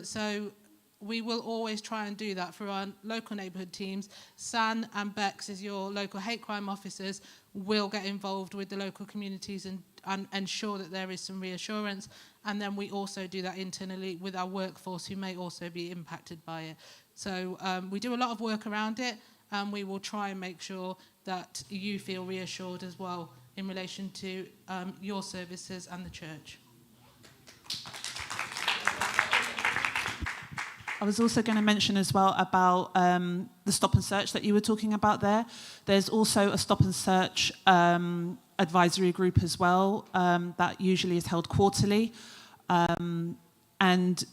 So we will always try and do that for our local neighbourhood teams. San and Bex, as your local hate crime officers, will get involved with the local communities and ensure that there is some reassurance. And then we also do that internally with our workforce, who may also be impacted by it. So we do a lot of work around it, and we will try and make sure that you feel reassured as well in relation to your services and the church.
I was also going to mention as well about the stop and search that you were talking about there. There's also a stop and search advisory group as well that usually is held quarterly. And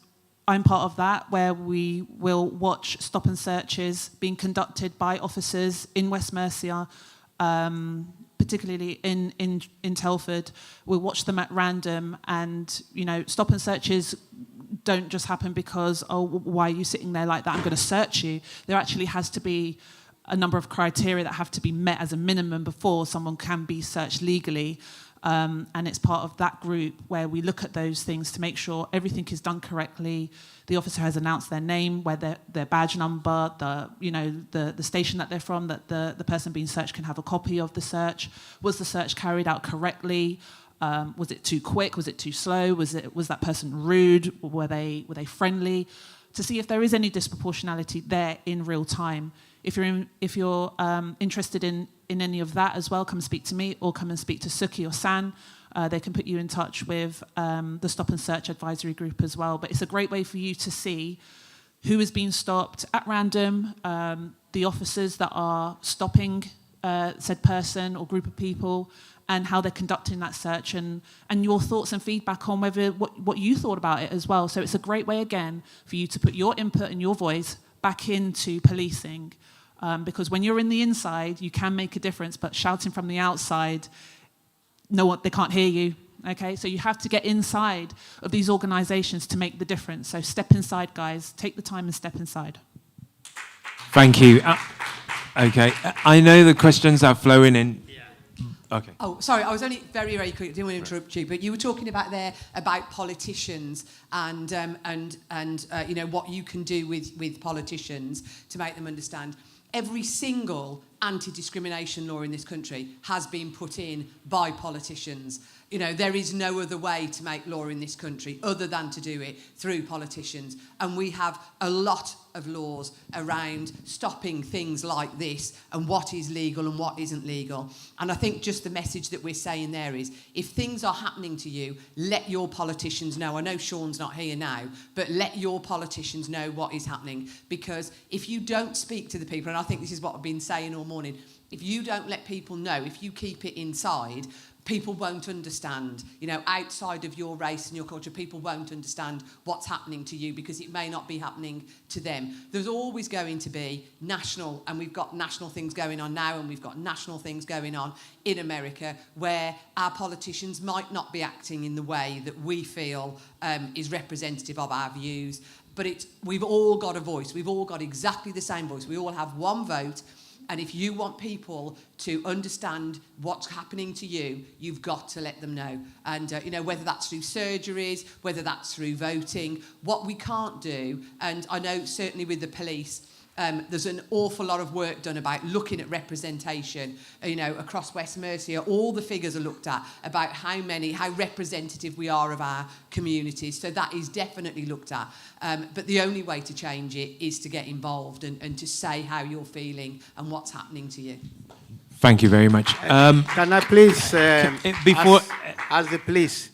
I'm part of that, where we will watch stop and searches being conducted by officers in West Mercia, particularly in Telford. We'll watch them at random, and stop and searches don't just happen because, oh, why are you sitting there like that? I'm going to search you. There actually has to be a number of criteria that have to be met as a minimum before someone can be searched legally. And it's part of that group where we look at those things to make sure everything is done correctly. The officer has announced their name, where their badge number, the station that they're from, that the person being searched can have a copy of the search. Was the search carried out correctly? Was it too quick? Was it too slow? Was that person rude? Were they friendly? To see if there is any disproportionality there in real time. If you're interested in any of that as well, come speak to me, or come and speak to Suki or San. They can put you in touch with the Stop and Search Advisory Group as well. But it's a great way for you to see who is being stopped at random, the officers that are stopping said person or group of people, and how they're conducting that search, and your thoughts and feedback on what you thought about it as well. So it's a great way, again, for you to put your input and your voice back into policing. Because when you're in the inside, you can make a difference, but shouting from the outside, they can't hear you. Okay, so you have to get inside of these organisations to make the difference. So step inside, guys. Take the time and step inside.
Thank you. Okay, I know the questions are flowing in. Okay.
Oh, sorry, I was only very, very quick. I didn't want to interrupt you, but you were talking about politicians and what you can do with politicians to make them understand. Every single anti-discrimination law in this country has been put in by politicians. There is no other way to make law in this country other than to do it through politicians. And we have a lot of laws around stopping things like this and what is legal and what isn't legal. And I think just the message that we're saying there is, if things are happening to you, let your politicians know. I know Sean's not here now, but let your politicians know what is happening. Because if you don't speak to the people, and I think this is what I've been saying all morning, if you don't let people know, if you keep it inside, people won't understand. Outside of your race and your culture, people won't understand what's happening to you because it may not be happening to them. There's always going to be national, and we've got national things going on now, and we've got national things going on in America where our politicians might not be acting in the way that we feel is representative of our views. But we've all got a voice. We've all got exactly the same voice. We all have one vote. And if you want people to understand what's happening to you, you've got to let them know. And, whether that's through surgeries, whether that's through voting, what we can't do, and I know certainly with the police, there's an awful lot of work done about looking at representation, across West Mercia. All the figures are looked at about how representative we are of our communities. So that is definitely looked at. But the only way to change it is to get involved and to say how you're feeling and what's happening to you.
Thank you very much.
Can I please,
before
as the police,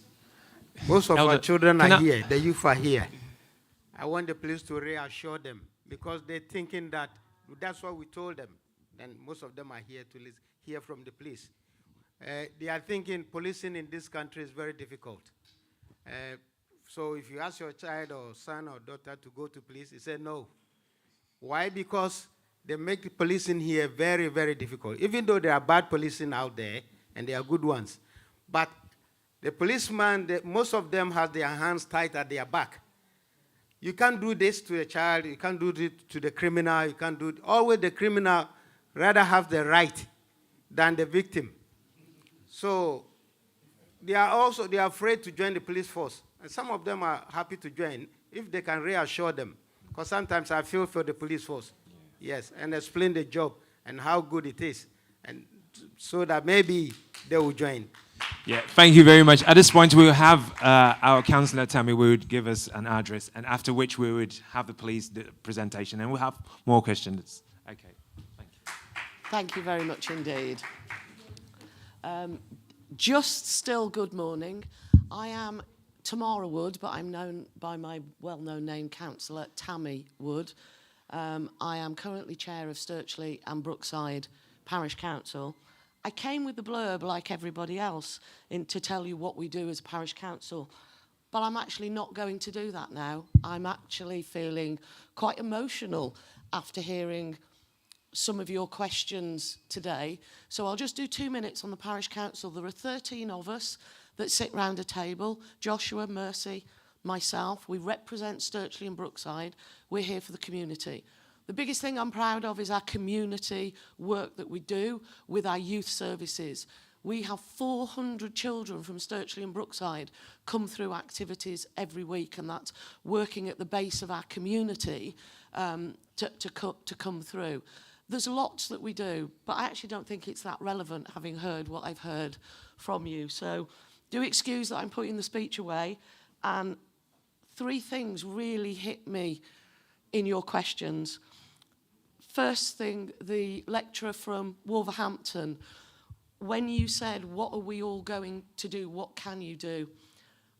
most of our children are here, the youth are here. I want the police to reassure them, because they're thinking that that's what we told them. And most of them are here to hear from the police. They are thinking policing in this country is very difficult. So if you ask your child or son or daughter to go to police, he said no. Why? Because they make policing here very, very difficult. Even though there are bad policing out there, and there are good ones. But the policeman, most of them have their hands tied at their back. You can't do this to a child, you can't do this to the criminal, you can't do it. Always the criminal rather have the right than the victim. So they are afraid to join the police force. And some of them are happy to join if they can reassure them. Because sometimes I feel for the police force. Yes, and explain the job and how good it is. And so that maybe they will join.
Yeah, thank you very much. At this point, we will have our councillor Tammy Wood give us an address, and after which we would have the police presentation, and we'll have more questions. Okay, thank you.
Thank you very much indeed. Just still good morning. I am Tamara Wood, but I'm known by my well-known name, Councillor Tammy Wood. I am currently chair of Sturchley and Brookside Parish Council. I came with the blurb like everybody else to tell you what we do as a parish council, but I'm actually not going to do that now. I'm actually feeling quite emotional after hearing some of your questions today. So I'll just do 2 minutes on the parish council. There are 13 of us that sit round a table. Joshua, Mercy, myself. We represent Sturchley and Brookside. We're here for the community. The biggest thing I'm proud of is our community work that we do with our youth services. We have 400 children from Sturchley and Brookside come through activities every week, and that's working at the base of our community to come through. There's lots that we do, but I actually don't think it's that relevant, having heard what I've heard from you. So do excuse that I'm putting the speech away. And 3 things really hit me in your questions. First thing, the lecturer from Wolverhampton, when you said, what are we all going to do? What can you do?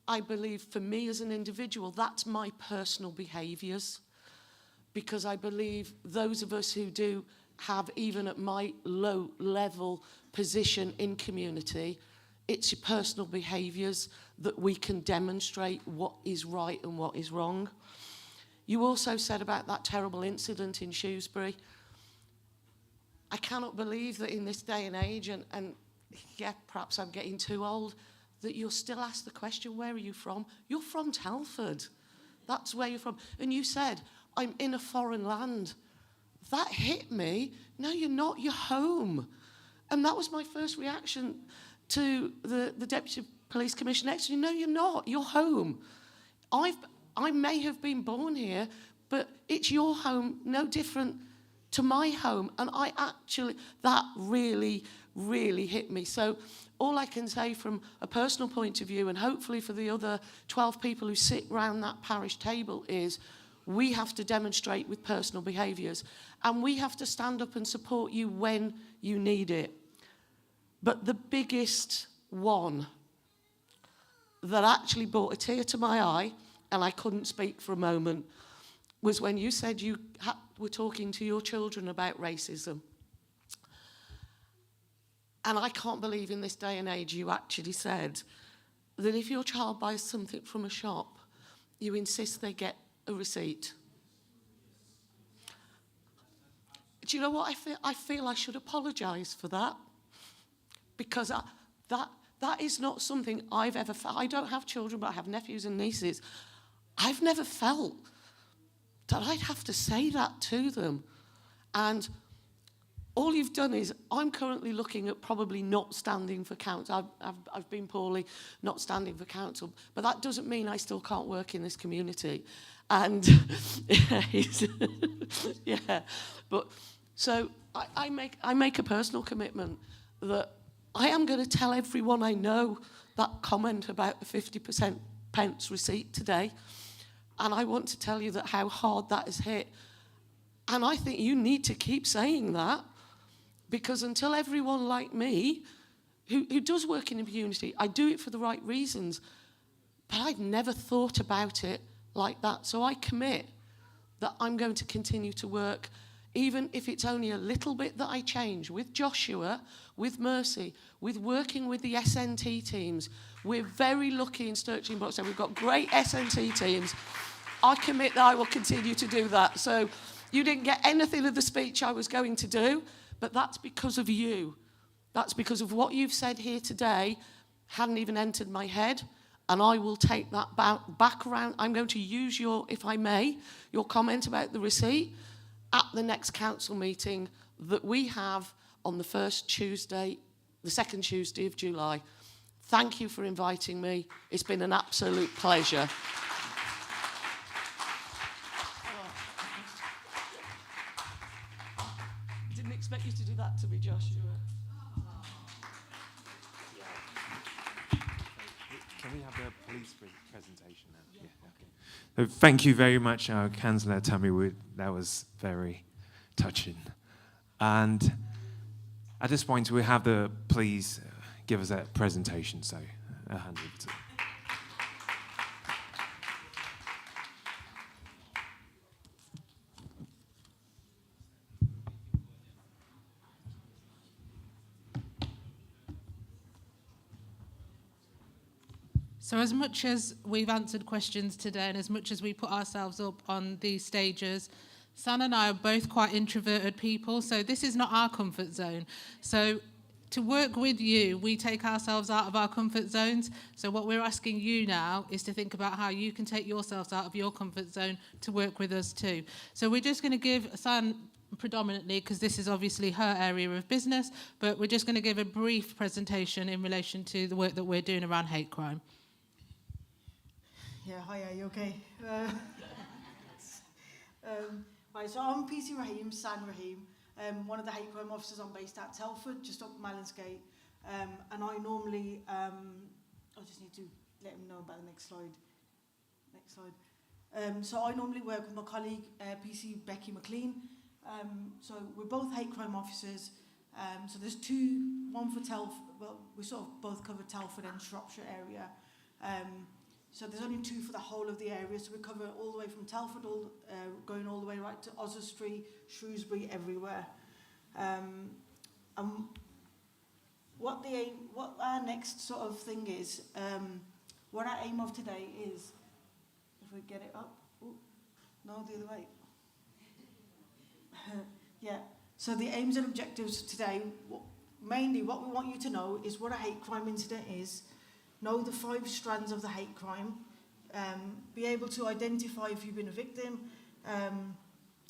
I believe for me as an individual, that's my personal behaviours. Because I believe those of us who do have, even at my low level position in community, it's your personal behaviours that we can demonstrate what is right and what is wrong. You also said about that terrible incident in Shrewsbury. I cannot believe that in this day and age, and yeah, perhaps I'm getting too old, that you'll still ask the question, where are you from? You're from Telford. That's where you're from. And you said, I'm in a foreign land. That hit me. No, you're not. You're home. And that was my first reaction to the Deputy Police Commissioner next to you. No, you're not. You're home. I may have been born here, but it's your home, no different to my home. And that really, really hit me. So all I can say from a personal point of view, and hopefully for the other 12 people who sit round that parish table, is we have to demonstrate with personal behaviours, and we have to stand up and support you when you need it. But the biggest one that actually brought a tear to my eye, and I couldn't speak for a moment, was when you said you were talking to your children about racism. And I can't believe in this day and age you actually said that if your child buys something from a shop, you insist they get a receipt. Do you know what I feel? I feel I should apologise for that, because that is not something I've ever felt. I don't have children, but I have nephews and nieces. I've never felt that I'd have to say that to them. And all you've done is, I'm currently looking at probably not standing for council. I've been poorly, not standing for council, but that doesn't mean I still can't work in this community. And yeah, but so I make a personal commitment that I am going to tell everyone I know that comment about the 50% pence receipt today. And I want to tell you that how hard that has hit. And I think you need to keep saying that, because until everyone like me, who does work in the community, I do it for the right reasons, but I'd never thought about it like that. So I commit that I'm going to continue to work, even if it's only a little bit that I change, with Joshua, with Mercy, with working with the SNT teams. We're very lucky in Sturchley and Brookside. We've got great SNT teams. I commit that I will continue to do that. So you didn't get anything of the speech I was going to do, but that's because of you. That's because of what you've said here today hadn't even entered my head. and I will take that back around. I'm going to use your, if I may, your comment about the receipt at the next council meeting that we have on the second Tuesday of July. Thank you for inviting me. It's been an absolute pleasure. Didn't expect you to do that to me, Joshua.
Can we have the police presentation now? Yeah, okay. So thank you very much, Councillor Tammy Wood. That was very touching. And at this point, we have the police give us that presentation. So I'll hand over to you.
So as much as we've answered questions today and as much as we put ourselves up on these stages, San and I are both quite introverted people, so this is not our comfort zone. So to work with you, we take ourselves out of our comfort zones. So what we're asking you now is to think about how you can take yourselves out of your comfort zone to work with us too. So we're just going to give San predominantly, because this is obviously her area of business, but we're just going to give a brief presentation in relation to the work that we're doing around hate crime.
Yeah, hi, are you okay? Right, so I'm PC Rahim, San Rahim, one of the hate crime officers. I'm based at Telford, just up Mallinsgate, and I normally, I just need to let him know about the next slide. Next slide. So I normally work with my colleague, PC Becky McLean. So we're both hate crime officers. So there's two, one for Telford, well, we sort of both cover Telford and Shropshire area. So there's only two for the whole of the area, so we cover all the way from Telford, going all the way right to Oswestry, Shrewsbury, everywhere. What our next sort of thing is, what our aim of today is, if we get it up, no, the other way. Yeah, so the aims and objectives today, mainly what we want you to know is what a hate crime incident is, know the 5 strands of the hate crime, be able to identify if you've been a victim,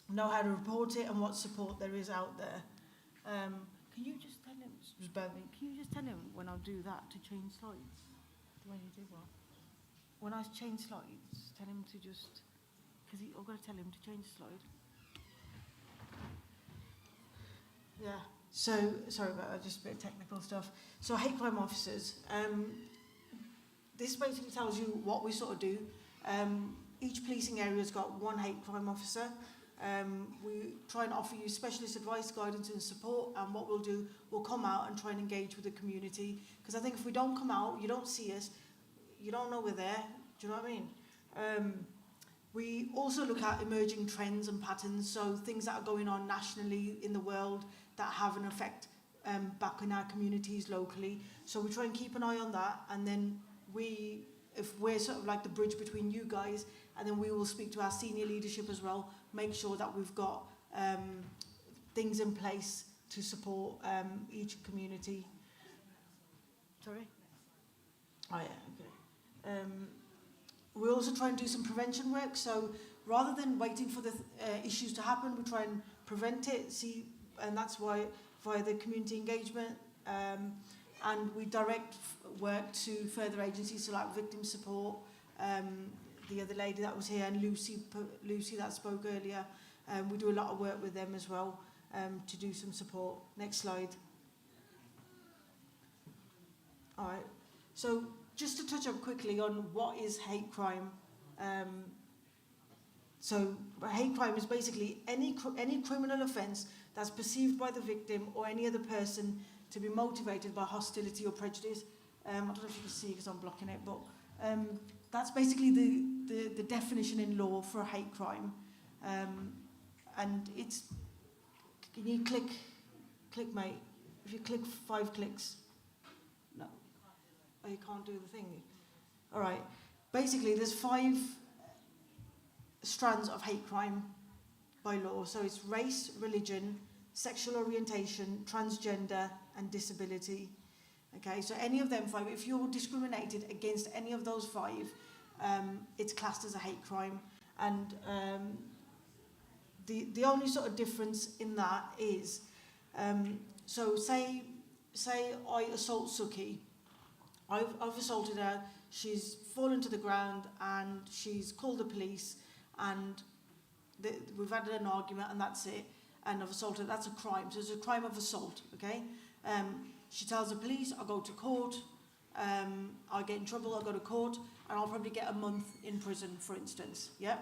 know how to report it and what support there is out there. Can you just tell him, can you just tell him when I do that to change slides? When you do what? When I change slides, tell him to just, because I've got to tell him to change the slide. Yeah, so, sorry about that, just a bit of technical stuff. So hate crime officers, this basically tells you what we sort of do. Each policing area has got one hate crime officer. We try and offer you specialist advice, guidance and support, and what we'll do, we'll come out and try and engage with the community. Because I think if we don't come out, you don't see us, you don't know we're there, do you know what I mean? We also look at emerging trends and patterns, so things that are going on nationally in the world that have an effect back in our communities locally. So we try and keep an eye on that, and then if we're sort of like the bridge between you guys, and then we will speak to our senior leadership as well, make sure that we've got things in place to support each community. Sorry? Oh yeah, okay. We also try and do some prevention work, so rather than waiting for the issues to happen, we try and prevent it, and that's why via the community engagement, and we direct work to further agencies, so like victim support, the other lady that was here, and Lucy that spoke earlier. We do a lot of work with them as well to do some support. Next slide. All right, so just to touch up quickly on what is hate crime. So hate crime is basically any criminal offence that's perceived by the victim or any other person to be motivated by hostility or prejudice. I don't know if you can see because I'm blocking it, but that's basically the definition in law for a hate crime. And it's, can you click mate? If you click 5 clicks, no. Oh, you can't do the thing. All right. Basically, there's 5 strands of hate crime by law. So it's race, religion, sexual orientation, transgender, and disability. Okay, so any of them 5, if you're discriminated against any of those 5, it's classed as a hate crime. And the only sort of difference in that is, so say I assault Suki, I've assaulted her, she's fallen to the ground and she's called the police and we've had an argument and that's it, and I've assaulted her, that's a crime. So it's a crime of assault, okay? She tells the police, I'll go to court, I'll get in trouble, I'll go to court, and I'll probably get a month in prison, for instance, yeah?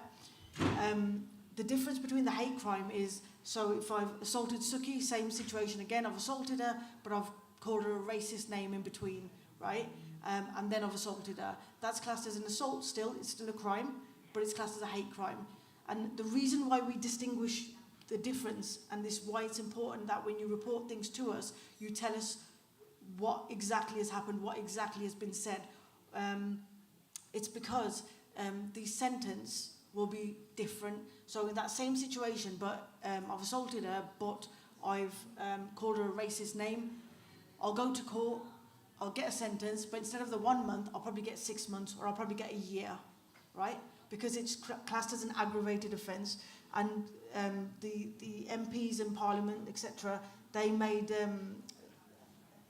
The difference between the hate crime is, so if I've assaulted Suki, same situation again, I've assaulted her, but I've called her a racist name in between, right? And then I've assaulted her. That's classed as an assault still, it's still a crime, but it's classed as a hate crime. And the reason why we distinguish the difference, and this why it's important that when you report things to us, you tell us what exactly has happened, what exactly has been said. It's because the sentence will be different. So in that same situation, but I've assaulted her, but I've called her a racist name, I'll go to court, I'll get a sentence, but instead of the 1 month, I'll probably get 6 months, or I'll probably get a year, right? Because it's classed as an aggravated offence. And the MPs in Parliament, etc., they made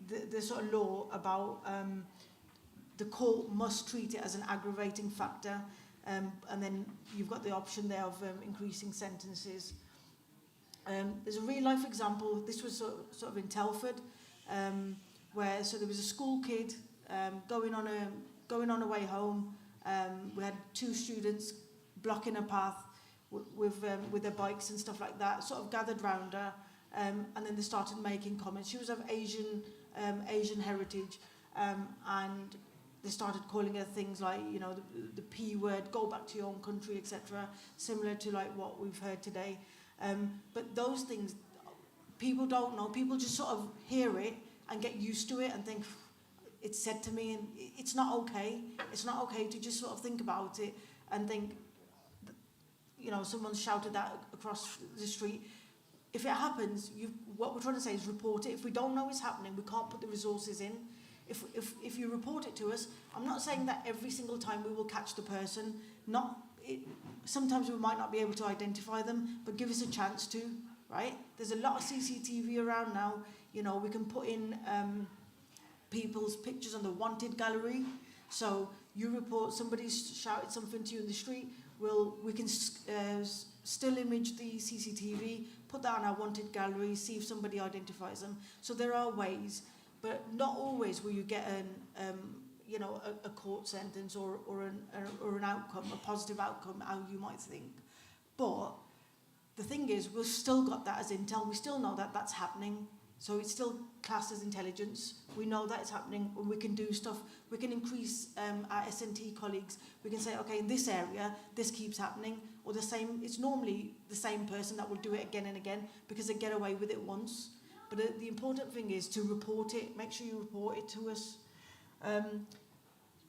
the sort of law about the court must treat it as an aggravating factor, and then you've got the option there of increasing sentences. There's a real life example. This was sort of in Telford, where so there was a school kid going on a way home. We had 2 students blocking a path with their bikes and stuff like that, sort of gathered round her, and then they started making comments. She was of Asian heritage, and they started calling her things like, you know, the P word, go back to your own country, etc., similar to like what we've heard today. But those things, people don't know. People just sort of hear it and get used to it and think, it's said to me, and it's not okay. It's not okay to just sort of think about it and think, you know, someone shouted that across the street. If it happens, what we're trying to say is report it. If we don't know it's happening, we can't put the resources in. If you report it to us, I'm not saying that every single time we will catch the person. Sometimes we might not be able to identify them, but give us a chance to, right? There's a lot of CCTV around now. You know, we can put in people's pictures on the wanted gallery. So you report somebody's shouted something to you in the street, we can still image the CCTV, put that on our wanted gallery, see if somebody identifies them. So there are ways, but not always will you get a court sentence or an outcome, a positive outcome, how you might think. But the thing is, we've still got that as intel. We still know that that's happening. So it's still classed as intelligence. We know that it's happening, and we can do stuff. We can increase our S&T colleagues. We can say, okay, in this area, this keeps happening, or the same. It's normally the same person that will do it again and again because they get away with it once. But the important thing is to report it. Make sure you report it to us.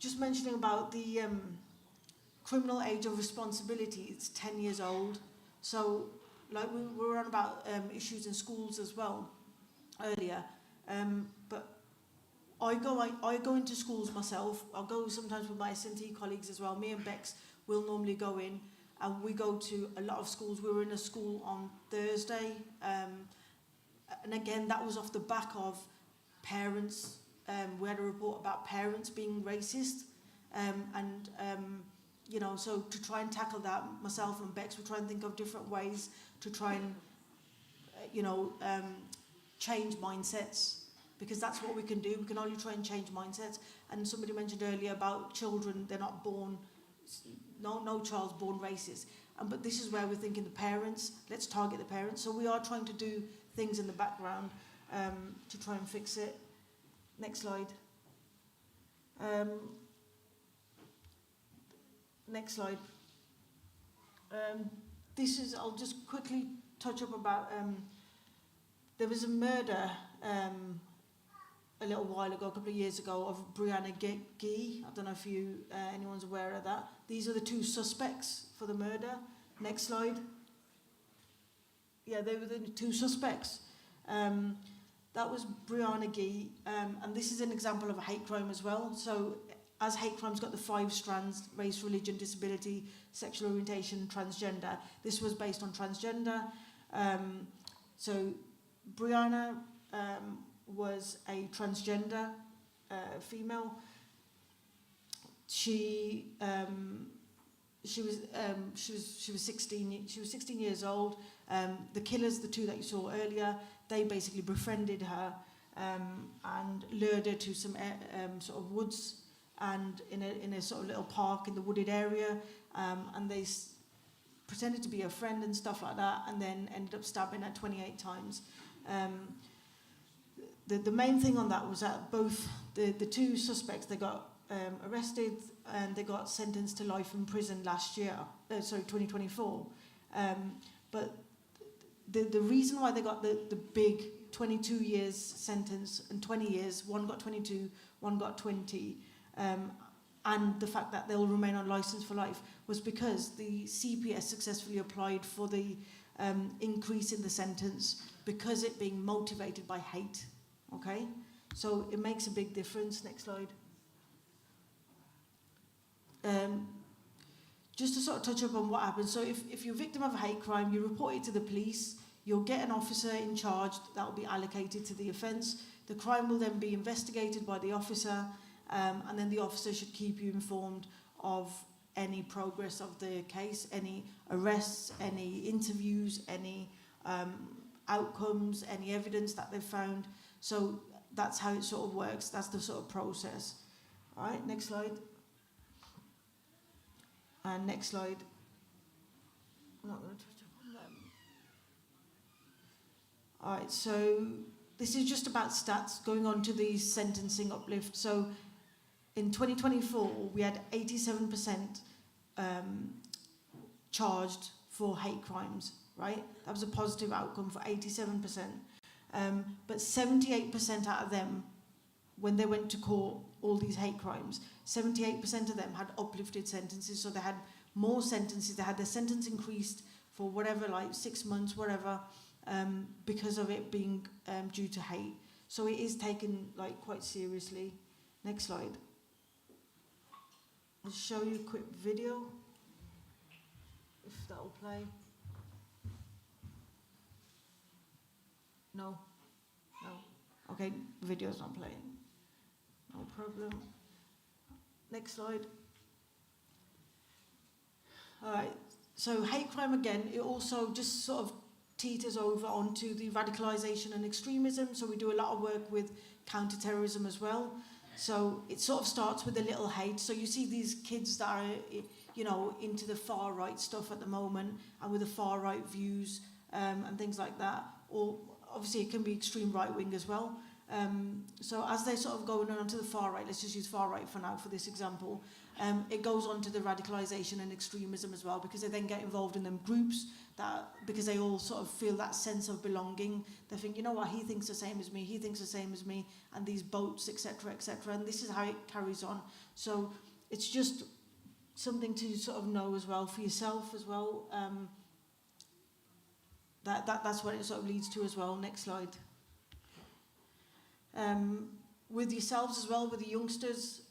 Just mentioning about the criminal age of responsibility, it's 10 years old. So, like we were on about issues in schools as well earlier, but I go into schools myself. I'll go sometimes with my S&T colleagues as well. Me and Bex will normally go in, and we go to a lot of schools. We were in a school on Thursday, and again, that was off the back of parents. We had a report about parents being racist, you know, so to try and tackle that, myself and Bex, we try and think of different ways to try and, change mindsets, because that's what we can do. We can only try and change mindsets. And somebody mentioned earlier about children, they're not born, no child's born racist. But this is where we're thinking the parents, let's target the parents. So we are trying to do things in the background to try and fix it. Next slide. Next slide. I'll just quickly touch up about, there was a murder a little while ago, a couple of years ago, of Brianna Gee. I don't know if anyone's aware of that. These are the 2 suspects for the murder. Next slide. Yeah, they were the 2 suspects. that was Brianna Gee, and this is an example of a hate crime as well. So as hate crime's got the 5 strands, race, religion, disability, sexual orientation, transgender, this was based on transgender. So Brianna was a transgender female. She was 16 years old. The killers, the 2 that you saw earlier, they basically befriended her and lured her to some sort of woods and in a sort of little park in the wooded area, and they pretended to be her friend and stuff like that, and then ended up stabbing her 28 times. The main thing on that was that both the 2 suspects, they got arrested and they got sentenced to life in prison last year, 2024. But the reason why they got the big 22 years sentence and 20 years, one got 22, one got 20, and the fact that they'll remain on licence for life was because the CPS successfully applied for the increase in the sentence because it being motivated by hate. Okay, so it makes a big difference. Next slide. Just to sort of touch up on what happens. So if you're a victim of a hate crime, you report it to the police, you'll get an officer in charge that will be allocated to the offence. The crime will then be investigated by the officer, and then the officer should keep you informed of any progress of the case, any arrests, any interviews, any outcomes, any evidence that they've found. So that's how it sort of works. That's the sort of process. All right, next slide. And next slide. I'm not going to touch upon them. All right, so this is just about stats going on to the sentencing uplift. So in 2024, we had 87% charged for hate crimes, right? That was a positive outcome for 87%. But 78% out of them, when they went to court, all these hate crimes, 78% of them had uplifted sentences. So they had more sentences. They had their sentence increased for whatever, like 6 months, whatever, because of it being due to hate. So it is taken like quite seriously. Next slide. I'll show you a quick video, if that will play. No. Okay, the video's not playing. No problem. Next slide. All right, so hate crime again, it also just sort of teeters over onto the radicalisation and extremism. So we do a lot of work with counter-terrorism as well. So it sort of starts with a little hate. So you see these kids that are, you know, into the far right stuff at the moment and with the far right views and things like that. Or obviously it can be extreme right wing as well. So as they sort of go on to the far right, let's just use far right for now for this example, it goes on to the radicalisation and extremism as well, because they then get involved in them groups that, because they all sort of feel that sense of belonging. They think, you know what, he thinks the same as me, he thinks the same as me, and these boats, etc., etc. And this is how it carries on. So it's just something to sort of know as well for yourself as well. That's what it sort of leads to as well. Next slide. With yourselves as well, with the youngsters,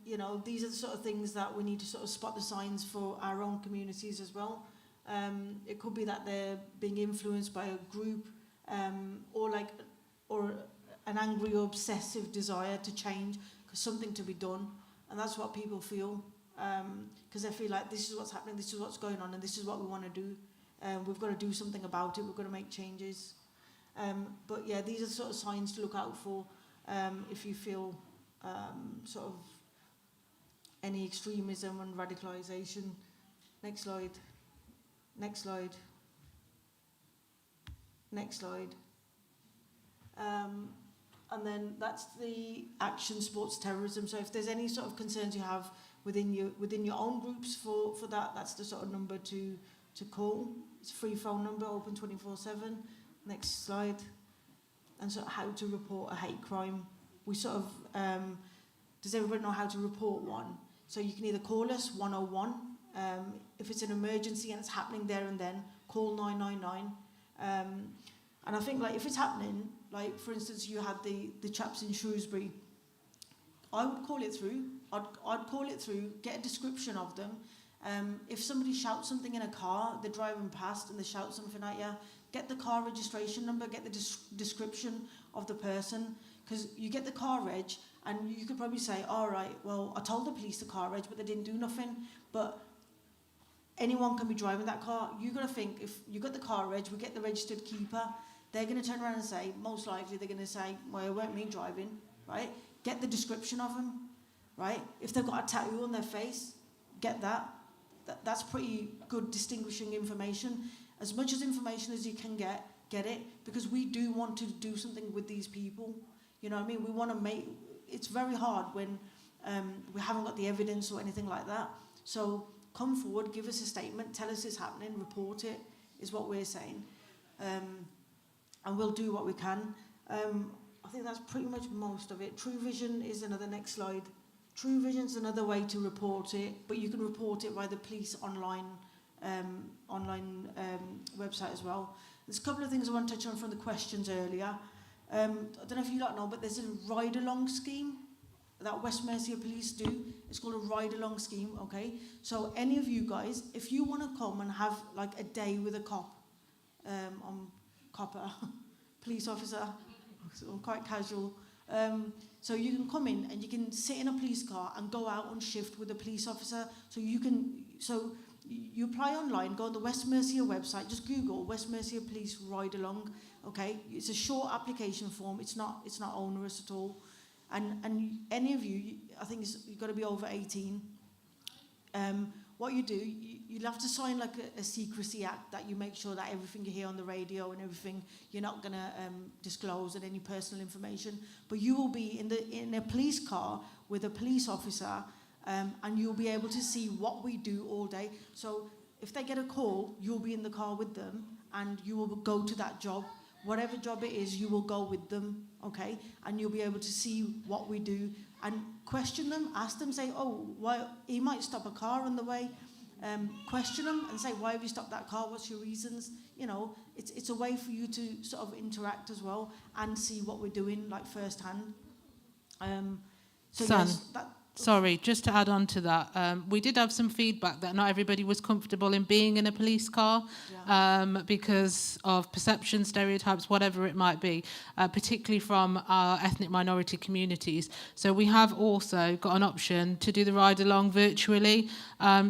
you know, these are the sort of things that we need to sort of spot the signs for our own communities as well. It could be that they're being influenced by a group, or an angry or obsessive desire to change, because something to be done, and that's what people feel, because they feel like this is what's happening, this is what's going on, and this is what we want to do. We've got to do something about it. We've got to make changes. But yeah, these are the sort of signs to look out for if you feel sort of any extremism and radicalisation. Next slide. Next slide. Next slide. And then that's the action sports terrorism. So if there's any sort of concerns you have within your own groups for that, that's the sort of number to call. It's a free phone number, open 24/7. Next slide. And so how to report a hate crime. We sort of, does everybody know how to report one? So you can either call us 101. If it's an emergency and it's happening there and then, call 999. And I think like if it's happening, like for instance, you had the chaps in Shrewsbury. I would call it through. I'd call it through, get a description of them. If somebody shouts something in a car, they're driving past and they shout something at you, get the car registration number, get the description of the person, because you get the car reg and you could probably say, all right, well, I told the police the car reg, but they didn't do nothing. But anyone can be driving that car. You got to think, if you got the car reg, we get the registered keeper, they're going to turn around and say, most likely they're going to say, well, it weren't me driving, right? Get the description of them, right? If they've got a tattoo on their face, get that. That's pretty good distinguishing information. As much as information as you can get it, because we do want to do something with these people. You know what I mean? We want to make, it's very hard when we haven't got the evidence or anything like that. So come forward, give us a statement, tell us it's happening, report it, is what we're saying. And we'll do what we can. I think that's pretty much most of it. True Vision is another, next slide. True Vision is another way to report it, but you can report it via the police online website as well. There's a couple of things I want to touch on from the questions earlier. I don't know if you lot know, but there's a ride-along scheme that West Mercia Police do. It's called a ride-along scheme, okay? So any of you guys, if you want to come and have like a day with a cop, police officer, so I'm quite casual. So you can come in and you can sit in a police car and go out on shift with a police officer. So you apply online, go on the West Mercia website, just Google West Mercia Police Ride Along. Okay, it's a short application form. It's not onerous at all. And any of you, I think you've got to be over 18. What you do, you'll have to sign like a secrecy act that you make sure that everything you hear on the radio and everything, you're not going to disclose and any personal information. But you will be in a police car with a police officer, and you'll be able to see what we do all day. So if they get a call, you'll be in the car with them and you will go to that job. Whatever job it is, you will go with them, okay? And you'll be able to see what we do and question them, ask them, say, oh, why? He might stop a car on the way. Question them and say, why have you stopped that car? What's your reasons? You know, it's a way for you to sort of interact as well and see what we're doing, like firsthand.
Sorry, just to add on to that, we did have some feedback that not everybody was comfortable in being in a police car because of perception, stereotypes, whatever it might be, particularly from our ethnic minority communities. So we have also got an option to do the ride along virtually.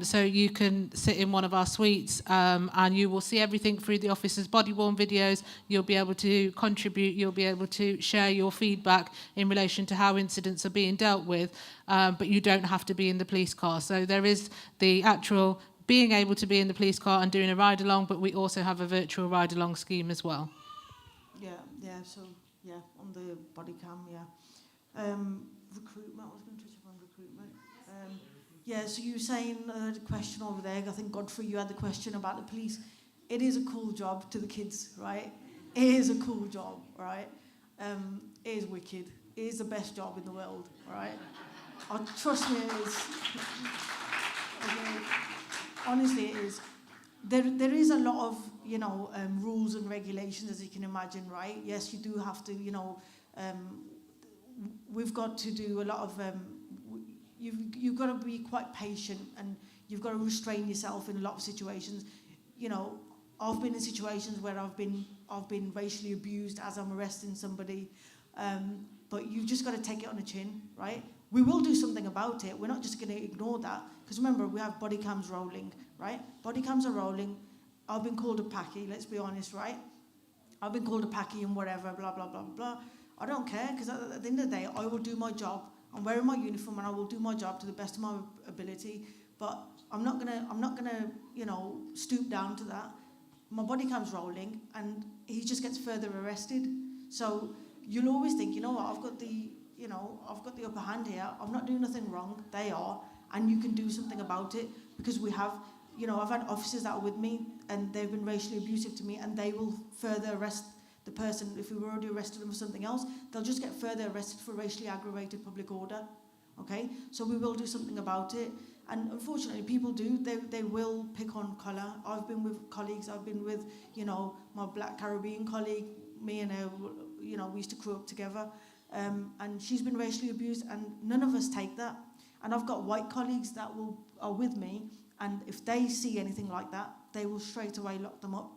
So you can sit in one of our suites and you will see everything through the officer's body-worn videos. You'll be able to contribute, you'll be able to share your feedback in relation to how incidents are being dealt with. But you don't have to be in the police car. So there is the actual being able to be in the police car and doing a ride-along, but we also have a virtual ride-along scheme as well.
So on the body cam, recruitment, I was going to touch upon recruitment. So you were saying the question over there, I think Godfrey, you had the question about the police. It is a cool job to the kids, right? It is a cool job, right? It is wicked. It is the best job in the world, right? Trust me, it is. Okay. Honestly, it is. There is a lot of, rules and regulations, as you can imagine, right? Yes, you do have to, we've got to do a lot of, you've got to be quite patient and you've got to restrain yourself in a lot of situations. I've been in situations where I've been racially abused as I'm arresting somebody, but you've just got to take it on the chin, right? We will do something about it. We're not just going to ignore that. Because remember, we have body cams rolling, right? Body cams are rolling. I've been called a packy, let's be honest, right? I've been called a packy and whatever, blah, blah, blah, blah. I don't care, because at the end of the day, I will do my job. I'm wearing my uniform and I will do my job to the best of my ability. But I'm not gonna, stoop down to that. My body cam's rolling and he just gets further arrested. So you'll always think, you know what, I've got the upper hand here. I'm not doing nothing wrong. They are. And you can do something about it because we have, I've had officers that are with me and they've been racially abusive to me and they will further arrest the person. If we were already arrested them for something else, they'll just get further arrested for racially aggravated public order. Okay? So we will do something about it. And unfortunately, people do. They will pick on colour. I've been with colleagues. I've been with, my black Caribbean colleague. Me and her we used to grow up together. And she's been racially abused, and none of us take that. And I've got white colleagues that are with me, and if they see anything like that, they will straight away lock them up.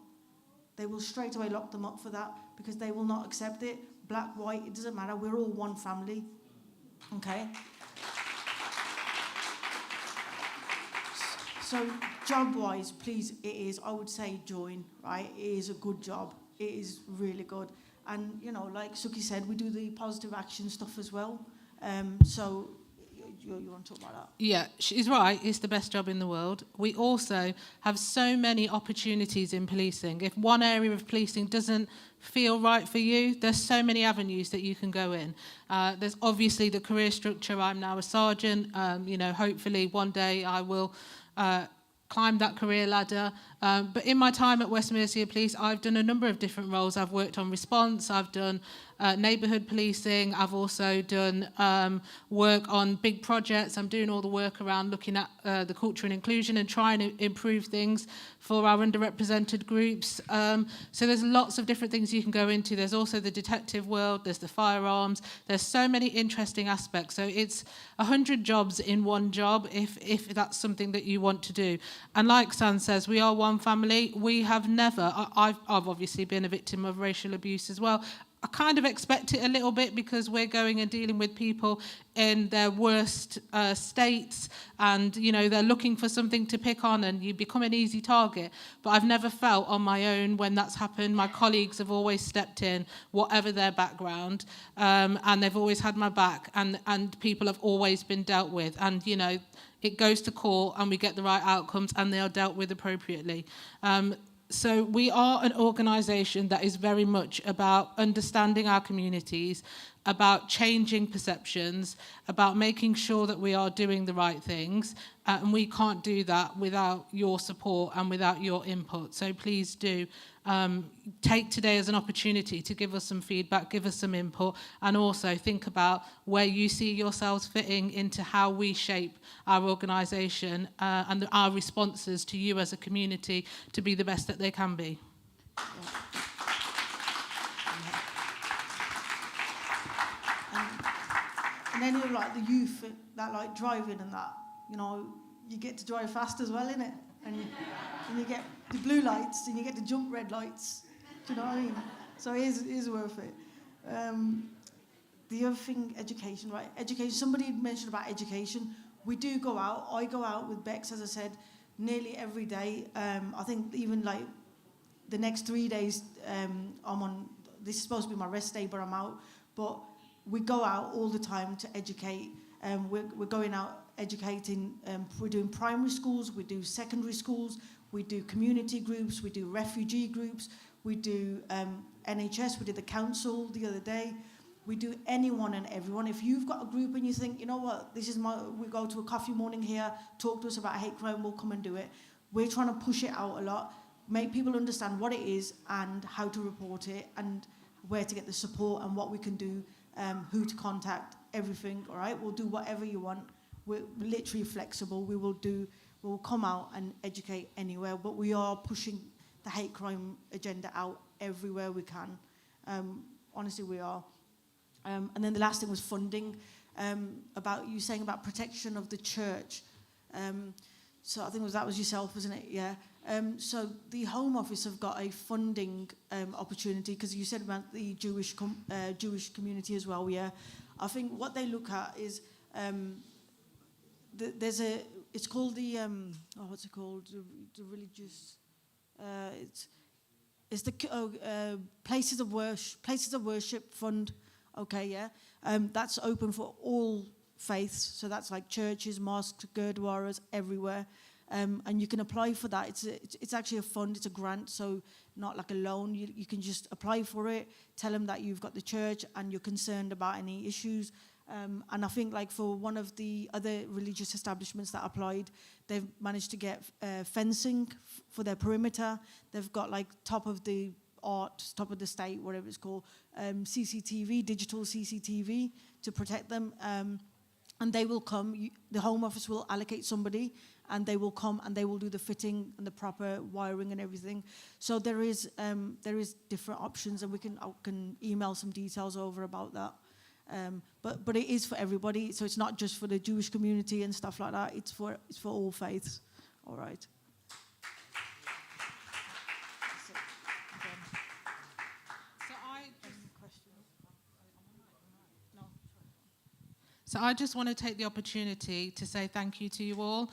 They will straight away lock them up for that, because they will not accept it. Black, white, it doesn't matter. We're all one family. Okay? So job-wise, please, I would say join, right? It is a good job. It is really good. And, like Suki said, we do the positive action stuff as well. So you want to talk about that?
Yeah, she's right. It's the best job in the world. We also have so many opportunities in policing. If one area of policing doesn't feel right for you, there's so many avenues that you can go in. There's obviously the career structure. I'm now a sergeant. Hopefully one day I will climb that career ladder. But in my time at West Mercia Police, I've done a number of different roles. I've worked on response, I've done neighbourhood policing, I've also done work on big projects. I'm doing all the work around looking at the culture and inclusion and trying to improve things for our underrepresented groups. So there's lots of different things you can go into. There's also the detective world, there's the firearms, there's so many interesting aspects. So it's 100 jobs in one job if that's something that you want to do. And like San says, we are one family. We have never, I've obviously been a victim of racial abuse as well. I kind of expect it a little bit because we're going and dealing with people in their worst states, and they're looking for something to pick on, and you become an easy target. But I've never felt on my own when that's happened. My colleagues have always stepped in, whatever their background, and they've always had my back, and people have always been dealt with, and it goes to court and we get the right outcomes and they are dealt with appropriately. So we are an organisation that is very much about understanding our communities, about changing perceptions, about making sure that we are doing the right things, and we can't do that without your support and without your input. So please do take today as an opportunity to give us some feedback, give us some input, and also think about where you see yourselves fitting into how we shape our organisation and our responses to you as a community to be the best that they can be.
And any of the youth that driving and that, you get to drive fast as well, innit? And you get the blue lights and you get to jump red lights. Do you know what I mean? So it is worth it. The other thing, education, right? Education. Somebody mentioned about education. We do go out. I go out with Bex, as I said, nearly every day. I think even the next 3 days, I'm on. This is supposed to be my rest day, but I'm out. But we go out all the time to educate. We're going out educating. We're doing primary schools, we do secondary schools, we do community groups, we do refugee groups, we do NHS, we did the council the other day. We do anyone and everyone. If you've got a group and you think, what, we go to a coffee morning here, talk to us about hate crime, we'll come and do it. We're trying to push it out a lot, make people understand what it is and how to report it and where to get the support and what we can do, who to contact, everything, all right? We'll do whatever you want. We're literally flexible. We'll come out and educate anywhere, but we are pushing the hate crime agenda out everywhere we can. Honestly, we are. And then the last thing was funding, about you saying about protection of the church. So I think that was yourself, wasn't it? Yeah. So the Home Office have got a funding opportunity, because you said about the Jewish community as well. Yeah. I think what they look at is it's called the what's it called? The religious. It's the places of worship fund. Okay, yeah. That's open for all faiths. So that's like churches, mosques, gurdwaras, everywhere. And you can apply for that. It's actually a fund. It's a grant. So not like a loan. You can just apply for it. Tell them that you've got the church and you're concerned about any issues. And I think for one of the other religious establishments that applied, they've managed to get fencing for their perimeter. They've got top of the art, top of the state, whatever it's called, CCTV, digital CCTV to protect them. And they will come, the Home Office will allocate somebody and they will come and they will do the fitting and the proper wiring and everything. So there is different options, and I can email some details over about that. But it is for everybody, so it's not just for the Jewish community and stuff like that. It's for all faiths. All right.
So I just want to take the opportunity to say thank you to you all.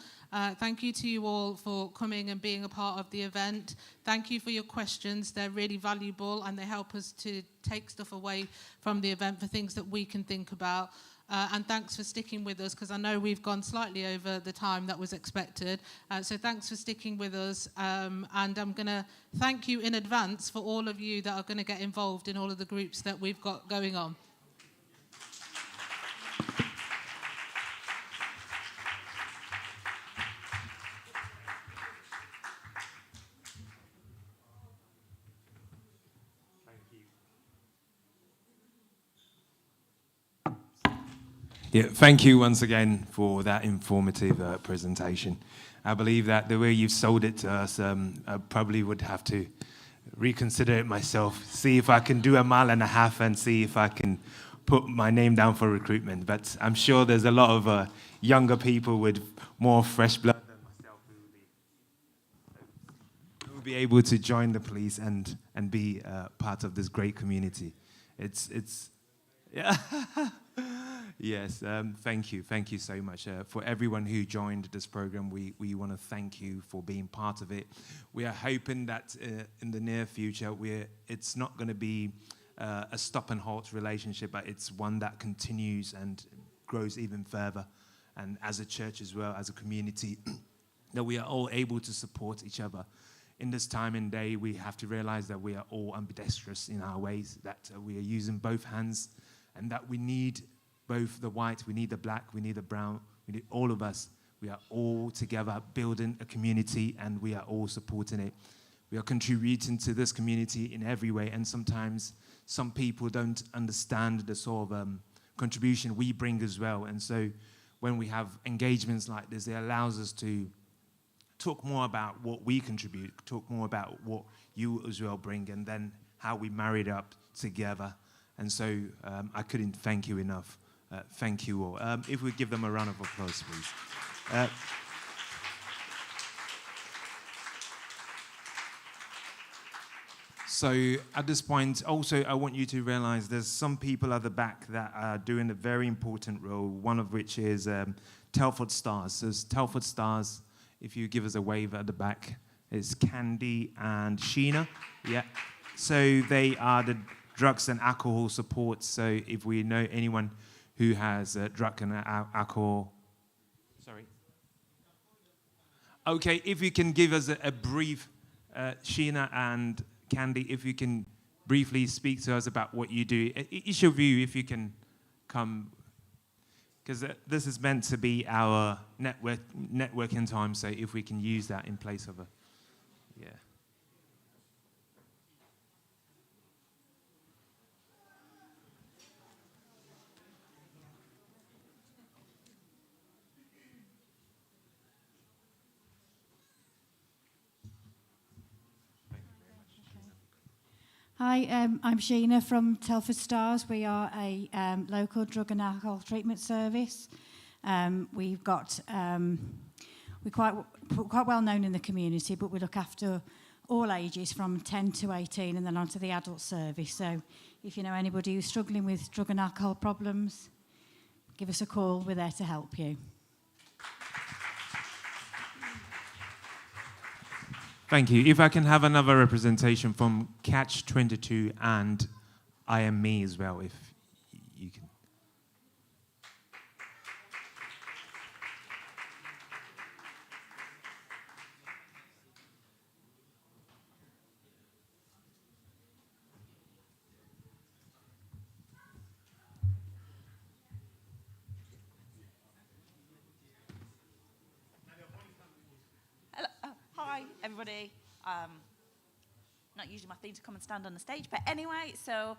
Thank you to you all for coming and being a part of the event. Thank you for your questions. They're really valuable and they help us to take stuff away from the event for things that we can think about. And thanks for sticking with us, because I know we've gone slightly over the time that was expected. So thanks for sticking with us. And I'm going to thank you in advance for all of you that are going to get involved in all of the groups that we've got going on.
Yeah, thank you once again for that informative presentation. I believe that the way you've sold it to us, I probably would have to reconsider it myself, see if I can do a mile and a half and see if I can put my name down for recruitment. But I'm sure there's a lot of younger people with more fresh blood than myself who will be able to join the police and be part of this great community. It's yeah. Yes, thank you so much. For everyone who joined this program, we want to thank you for being part of it. We are hoping that in the near future, it's not going to be a stop and halt relationship, but it's one that continues and grows even further. And as a church as well, as a community, that we are all able to support each other. In this time and day, we have to realize that we are all ambidextrous in our ways, that we are using both hands, and that we need both the white, we need the black, we need the brown, we need all of us. We are all together building a community, and we are all supporting it. We are contributing to this community in every way, and sometimes some people don't understand the sort of contribution we bring as well. And so when we have engagements like this, it allows us to talk more about what we contribute, talk more about what you as well bring, and then how we marry it up together. And so I couldn't thank you enough. Thank you all. If we give them a round of applause, please. So at this point, also, I want you to realize there's some people at the back that are doing a very important role, one of which is Telford Stars. So Telford Stars, if you give us a wave at the back, is Candy and Sheena. Yeah. So they are the drugs and alcohol support. So if we know anyone who has drug and alcohol. Sorry. Okay, if you can give us a brief, Sheena and Candy, if you can briefly speak to us about what you do. Each of you, if you can come, because this is meant to be our networking time, so if we can use that in place of a, yeah.
Hi, I'm Sheena from Telford Stars. We are a local drug and alcohol treatment service. We've got, we're quite well known in the community, but we look after all ages from 10 to 18 and then on to the adult service. So if you know anybody who's struggling with drug and alcohol problems, give us a call. We're there to help you.
Thank you. If I can have another representation from Catch 22 and I Am Me as well, if you can.
Hello. Hi, everybody. Not usually my thing to come and stand on the stage, but anyway, so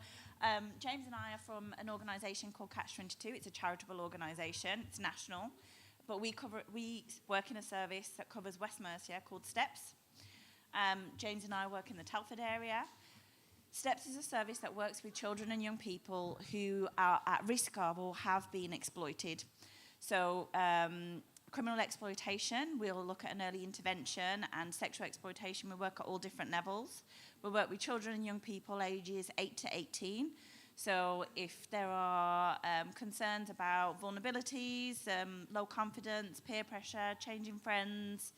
James and I are from an organisation called Catch 22. It's a charitable organisation. It's national. but we work in a service that covers West Mercia called STEPS. James and I work in the Telford area. STEPS is a service that works with children and young people who are at risk of or have been exploited. So criminal exploitation, we'll look at an early intervention, and sexual exploitation, we work at all different levels. We work with children and young people ages 8 to 18. So if there are concerns about vulnerabilities, low confidence, peer pressure, changing friends,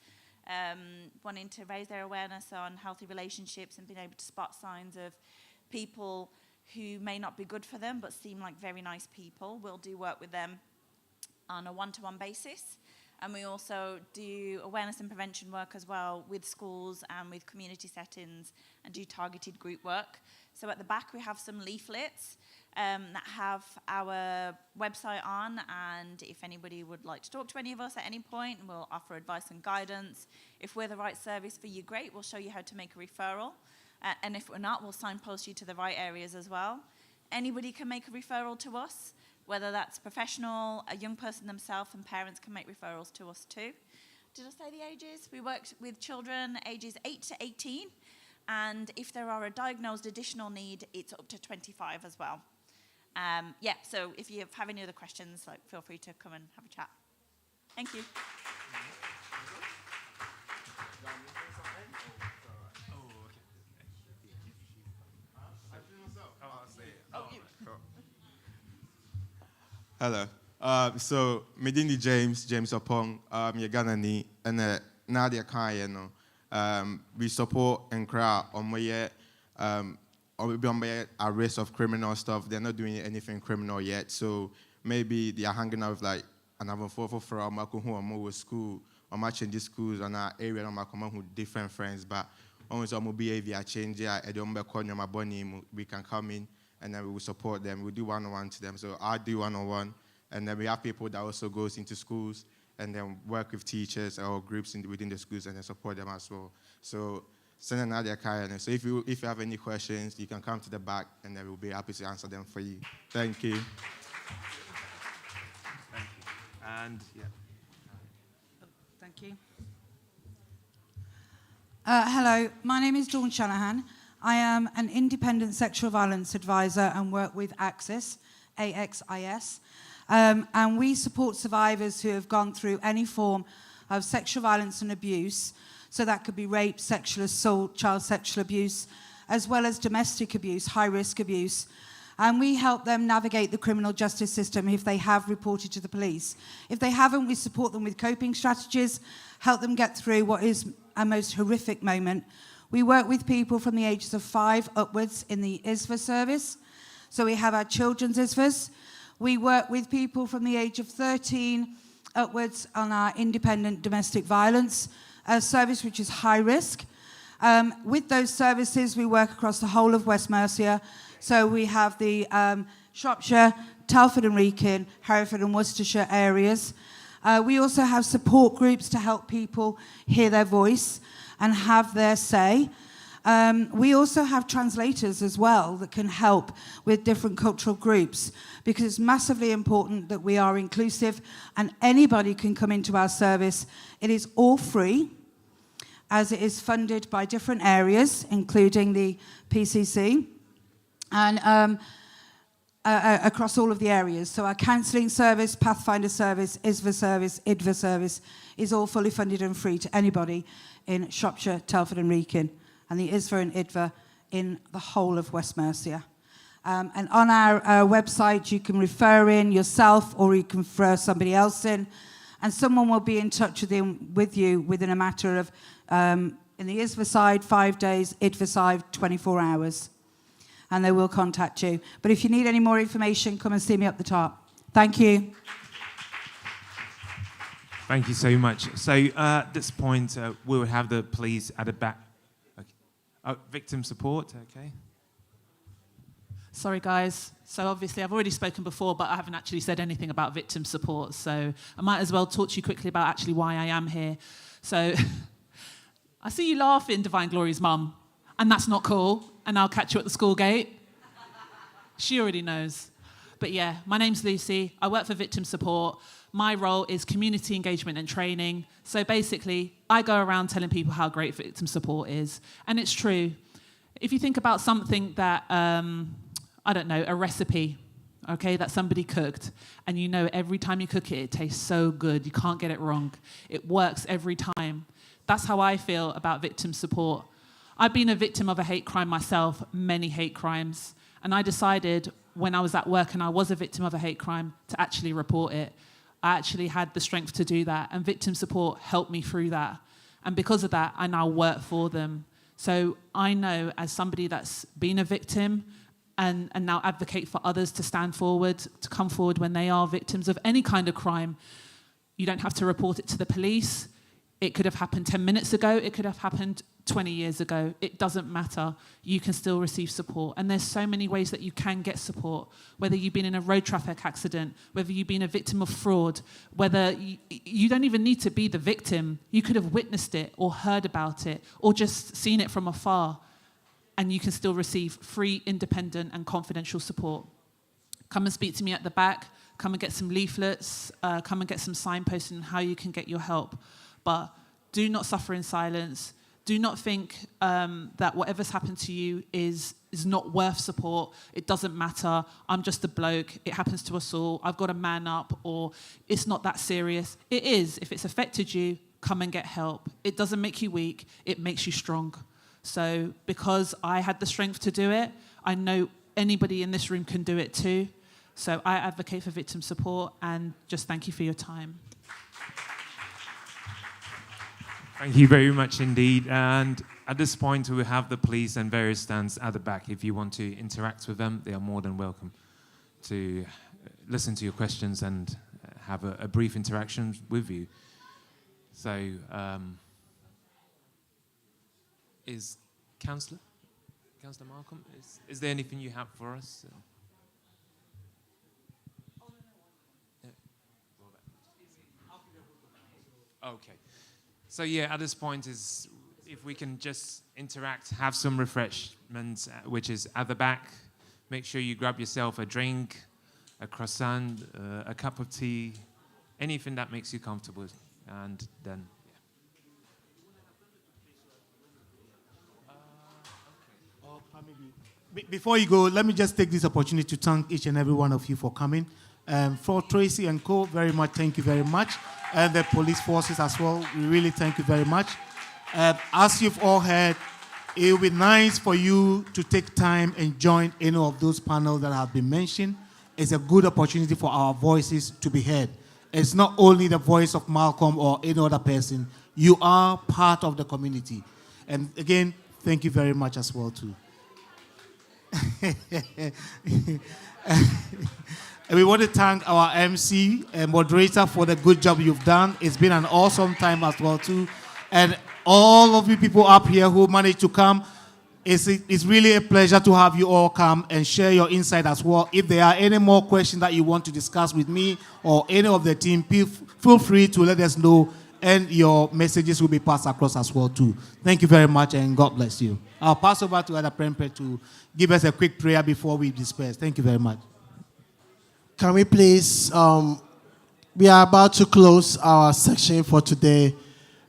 wanting to raise their awareness on healthy relationships and being able to spot signs of people who may not be good for them but seem like very nice people, we'll do work with them on a one-to-one basis. And we also do awareness and prevention work as well with schools and with community settings, and do targeted group work. So at the back we have some leaflets that have our website on, and if anybody would like to talk to any of us at any point, we'll offer advice and guidance. If we're the right service for you, great, we'll show you how to make a referral. And if we're not, we'll signpost you to the right areas as well. Anybody can make a referral to us, whether that's professional, a young person themselves, and parents can make referrals to us too. Did I say the ages? We worked with children ages 8 to 18, and if there are a diagnosed additional need, it's up to 25 as well. So if you have any other questions, feel free to come and have a chat. Thank you.
Hello. So, Medini James Opong, Yaganani, and Nadia Kayano. We support and crowd on my at risk of criminal stuff. They're not doing anything criminal yet, so maybe they are hanging out with like another for who are more with school or matching these schools on our area and with different friends. But almost our behavior change. We can come in and then we will support them. We do one-on-one to them. So I do one-on-one, and then we have people that also goes into schools and then work with teachers or groups within the schools and then support them as well. So send another kind. So if you have any questions, you can come to the back and then we'll be happy to answer them for you. Thank you.
Thank you. And yeah.
Thank you. Hello, my name is Dawn Shanahan. I am an independent sexual violence advisor and work with AXIS, AXIS. And we support survivors who have gone through any form of sexual violence and abuse. So that could be rape, sexual assault, child sexual abuse, as well as domestic abuse, high-risk abuse. And we help them navigate the criminal justice system if they have reported to the police. If they haven't, we support them with coping strategies, help them get through what is a most horrific moment. We work with people from the ages of 5 upwards in the ISVA service. So we have our children's ISVAs. We work with people from the age of 13 upwards on our independent domestic violence service, which is high risk. With those services, we work across the whole of West Mercia. So we have the Shropshire, Telford and Wrekin, Hereford and Worcestershire areas. We also have support groups to help people hear their voice and have their say. We also have translators as well that can help with different cultural groups, because it's massively important that we are inclusive and anybody can come into our service. It is all free, as it is funded by different areas, including the PCC, and across all of the areas. So our counselling service, Pathfinder service, ISVA service, IDVA service is all fully funded and free to anybody in Shropshire, Telford and Wrekin, and the ISVA and IDVA in the whole of West Mercia. And on our website, you can refer in yourself or you can refer somebody else in, and someone will be in touch with you within a matter of, in the ISVA side, 5 days, IDVA side, 24 hours. And they will contact you. But if you need any more information, come and see me up the top. Thank you.
Thank you so much. So at this point, we will have the police at the back. Okay. Victim support, okay.
Sorry, guys. So obviously, I've already spoken before, but I haven't actually said anything about victim support. So I might as well talk to you quickly about actually why I am here. So I see you laughing, Divine Glory's mum, and that's not cool. And I'll catch you at the school gate. She already knows. But yeah, my name's Lucy. I work for Victim Support. My role is community engagement and training. So basically, I go around telling people how great Victim Support is. And it's true. If you think about something that, I don't know, a recipe, okay, that somebody cooked, and you know every time you cook it, it tastes so good, you can't get it wrong. It works every time. That's how I feel about Victim Support. I've been a victim of a hate crime myself, many hate crimes, and I decided when I was at work and I was a victim of a hate crime to actually report it. I actually had the strength to do that, and Victim Support helped me through that. And because of that, I now work for them. So I know, as somebody that's been a victim and now advocate for others to stand forward, to come forward when they are victims of any kind of crime, you don't have to report it to the police. It could have happened 10 minutes ago. It could have happened 20 years ago. It doesn't matter. You can still receive support. And there's so many ways that you can get support, whether you've been in a road traffic accident, whether you've been a victim of fraud, whether you don't even need to be the victim. You could have witnessed it or heard about it or just seen it from afar, and you can still receive free, independent and confidential support. Come and speak to me at the back. Come and get some leaflets. Come and get some signposting on how you can get your help. But do not suffer in silence. Do not think that whatever's happened to you is not worth support. It doesn't matter. I'm just a bloke. It happens to us all. I've got to man up, or it's not that serious. It is. If it's affected you, come and get help. It doesn't make you weak. It makes you strong. So because I had the strength to do it, I know anybody in this room can do it too. So I advocate for victim support, and just thank you for your time.
Thank you very much indeed. And at this point, we have the police and various stands at the back. If you want to interact with them, they are more than welcome to listen to your questions and have a brief interaction with you. So, is Councillor Malcolm, is there anything you have for us? Okay. So yeah, at this point is if we can just interact, have some refreshments, which is at the back. Make sure you grab yourself a drink, a croissant, a cup of tea, anything that makes you comfortable, and then.
Before you go, let me just take this opportunity to thank each and every one of you for coming. For Tracy and Co, very much, thank you very much. And the police forces as well, we really thank you very much. As you've all heard, it will be nice for you to take time and join any of those panels that have been mentioned. It's a good opportunity for our voices to be heard. It's not only the voice of Malcolm or any other person. You are part of the community. And again, thank you very much as well too. We want to thank our MC and moderator for the good job you've done. It's been an awesome time as well too. And all of you people up here who managed to come, it's really a pleasure to have you all come and share your insight as well. If there are any more questions that you want to discuss with me or any of the team, feel free to let us know, and your messages will be passed across as well too. Thank you very much, and God bless you. I'll pass over to Elder Prempe to give us a quick prayer before we disperse. Thank you very much.
Can we please, we are about to close our section for today.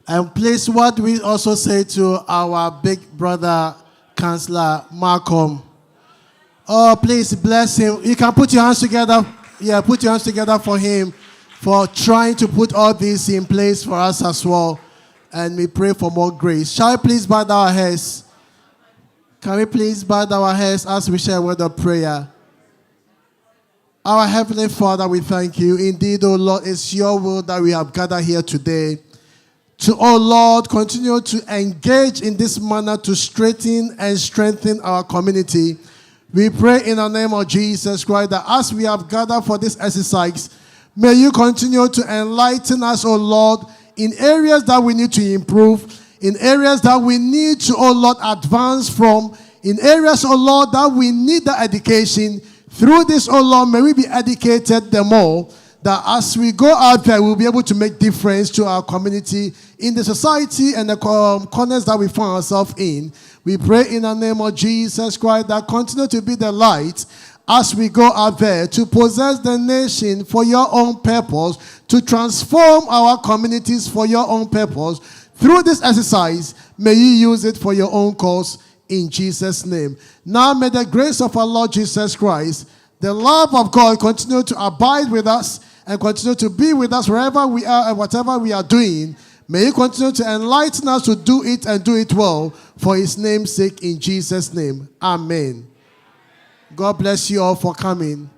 And please, what we also say to our big brother, Councillor Malcolm. Oh, please bless him. You can put your hands together. Yeah, put your hands together for him, for trying to put all this in place for us as well. And we pray for more grace. Shall we please bow our heads? Can we please bow our heads as we share a word of prayer? Our Heavenly Father, we thank you. Indeed, O Lord, it's your will that we have gathered here today. To, O Lord, continue to engage in this manner to strengthen and strengthen our community. We pray in the name of Jesus Christ that as we have gathered for this exercise, may you continue to enlighten us, O Lord, in areas that we need to improve, in areas that we need to, O Lord, advance from, in areas, O Lord, that we need the education. Through this, O Lord, may we be educated the more, that as we go out there, we'll be able to make difference to our community, in the society and the corners that we find ourselves in. We pray in the name of Jesus Christ that continue to be the light as we go out there to possess the nation for your own purpose, to transform our communities for your own purpose. Through this exercise, may you use it for your own cause in Jesus' name. Now may the grace of our Lord Jesus Christ, the love of God continue to abide with us and continue to be with us wherever we are and whatever we are doing. May He continue to enlighten us to do it and do it well for His name's sake in Jesus' name. Amen. God bless you all for coming.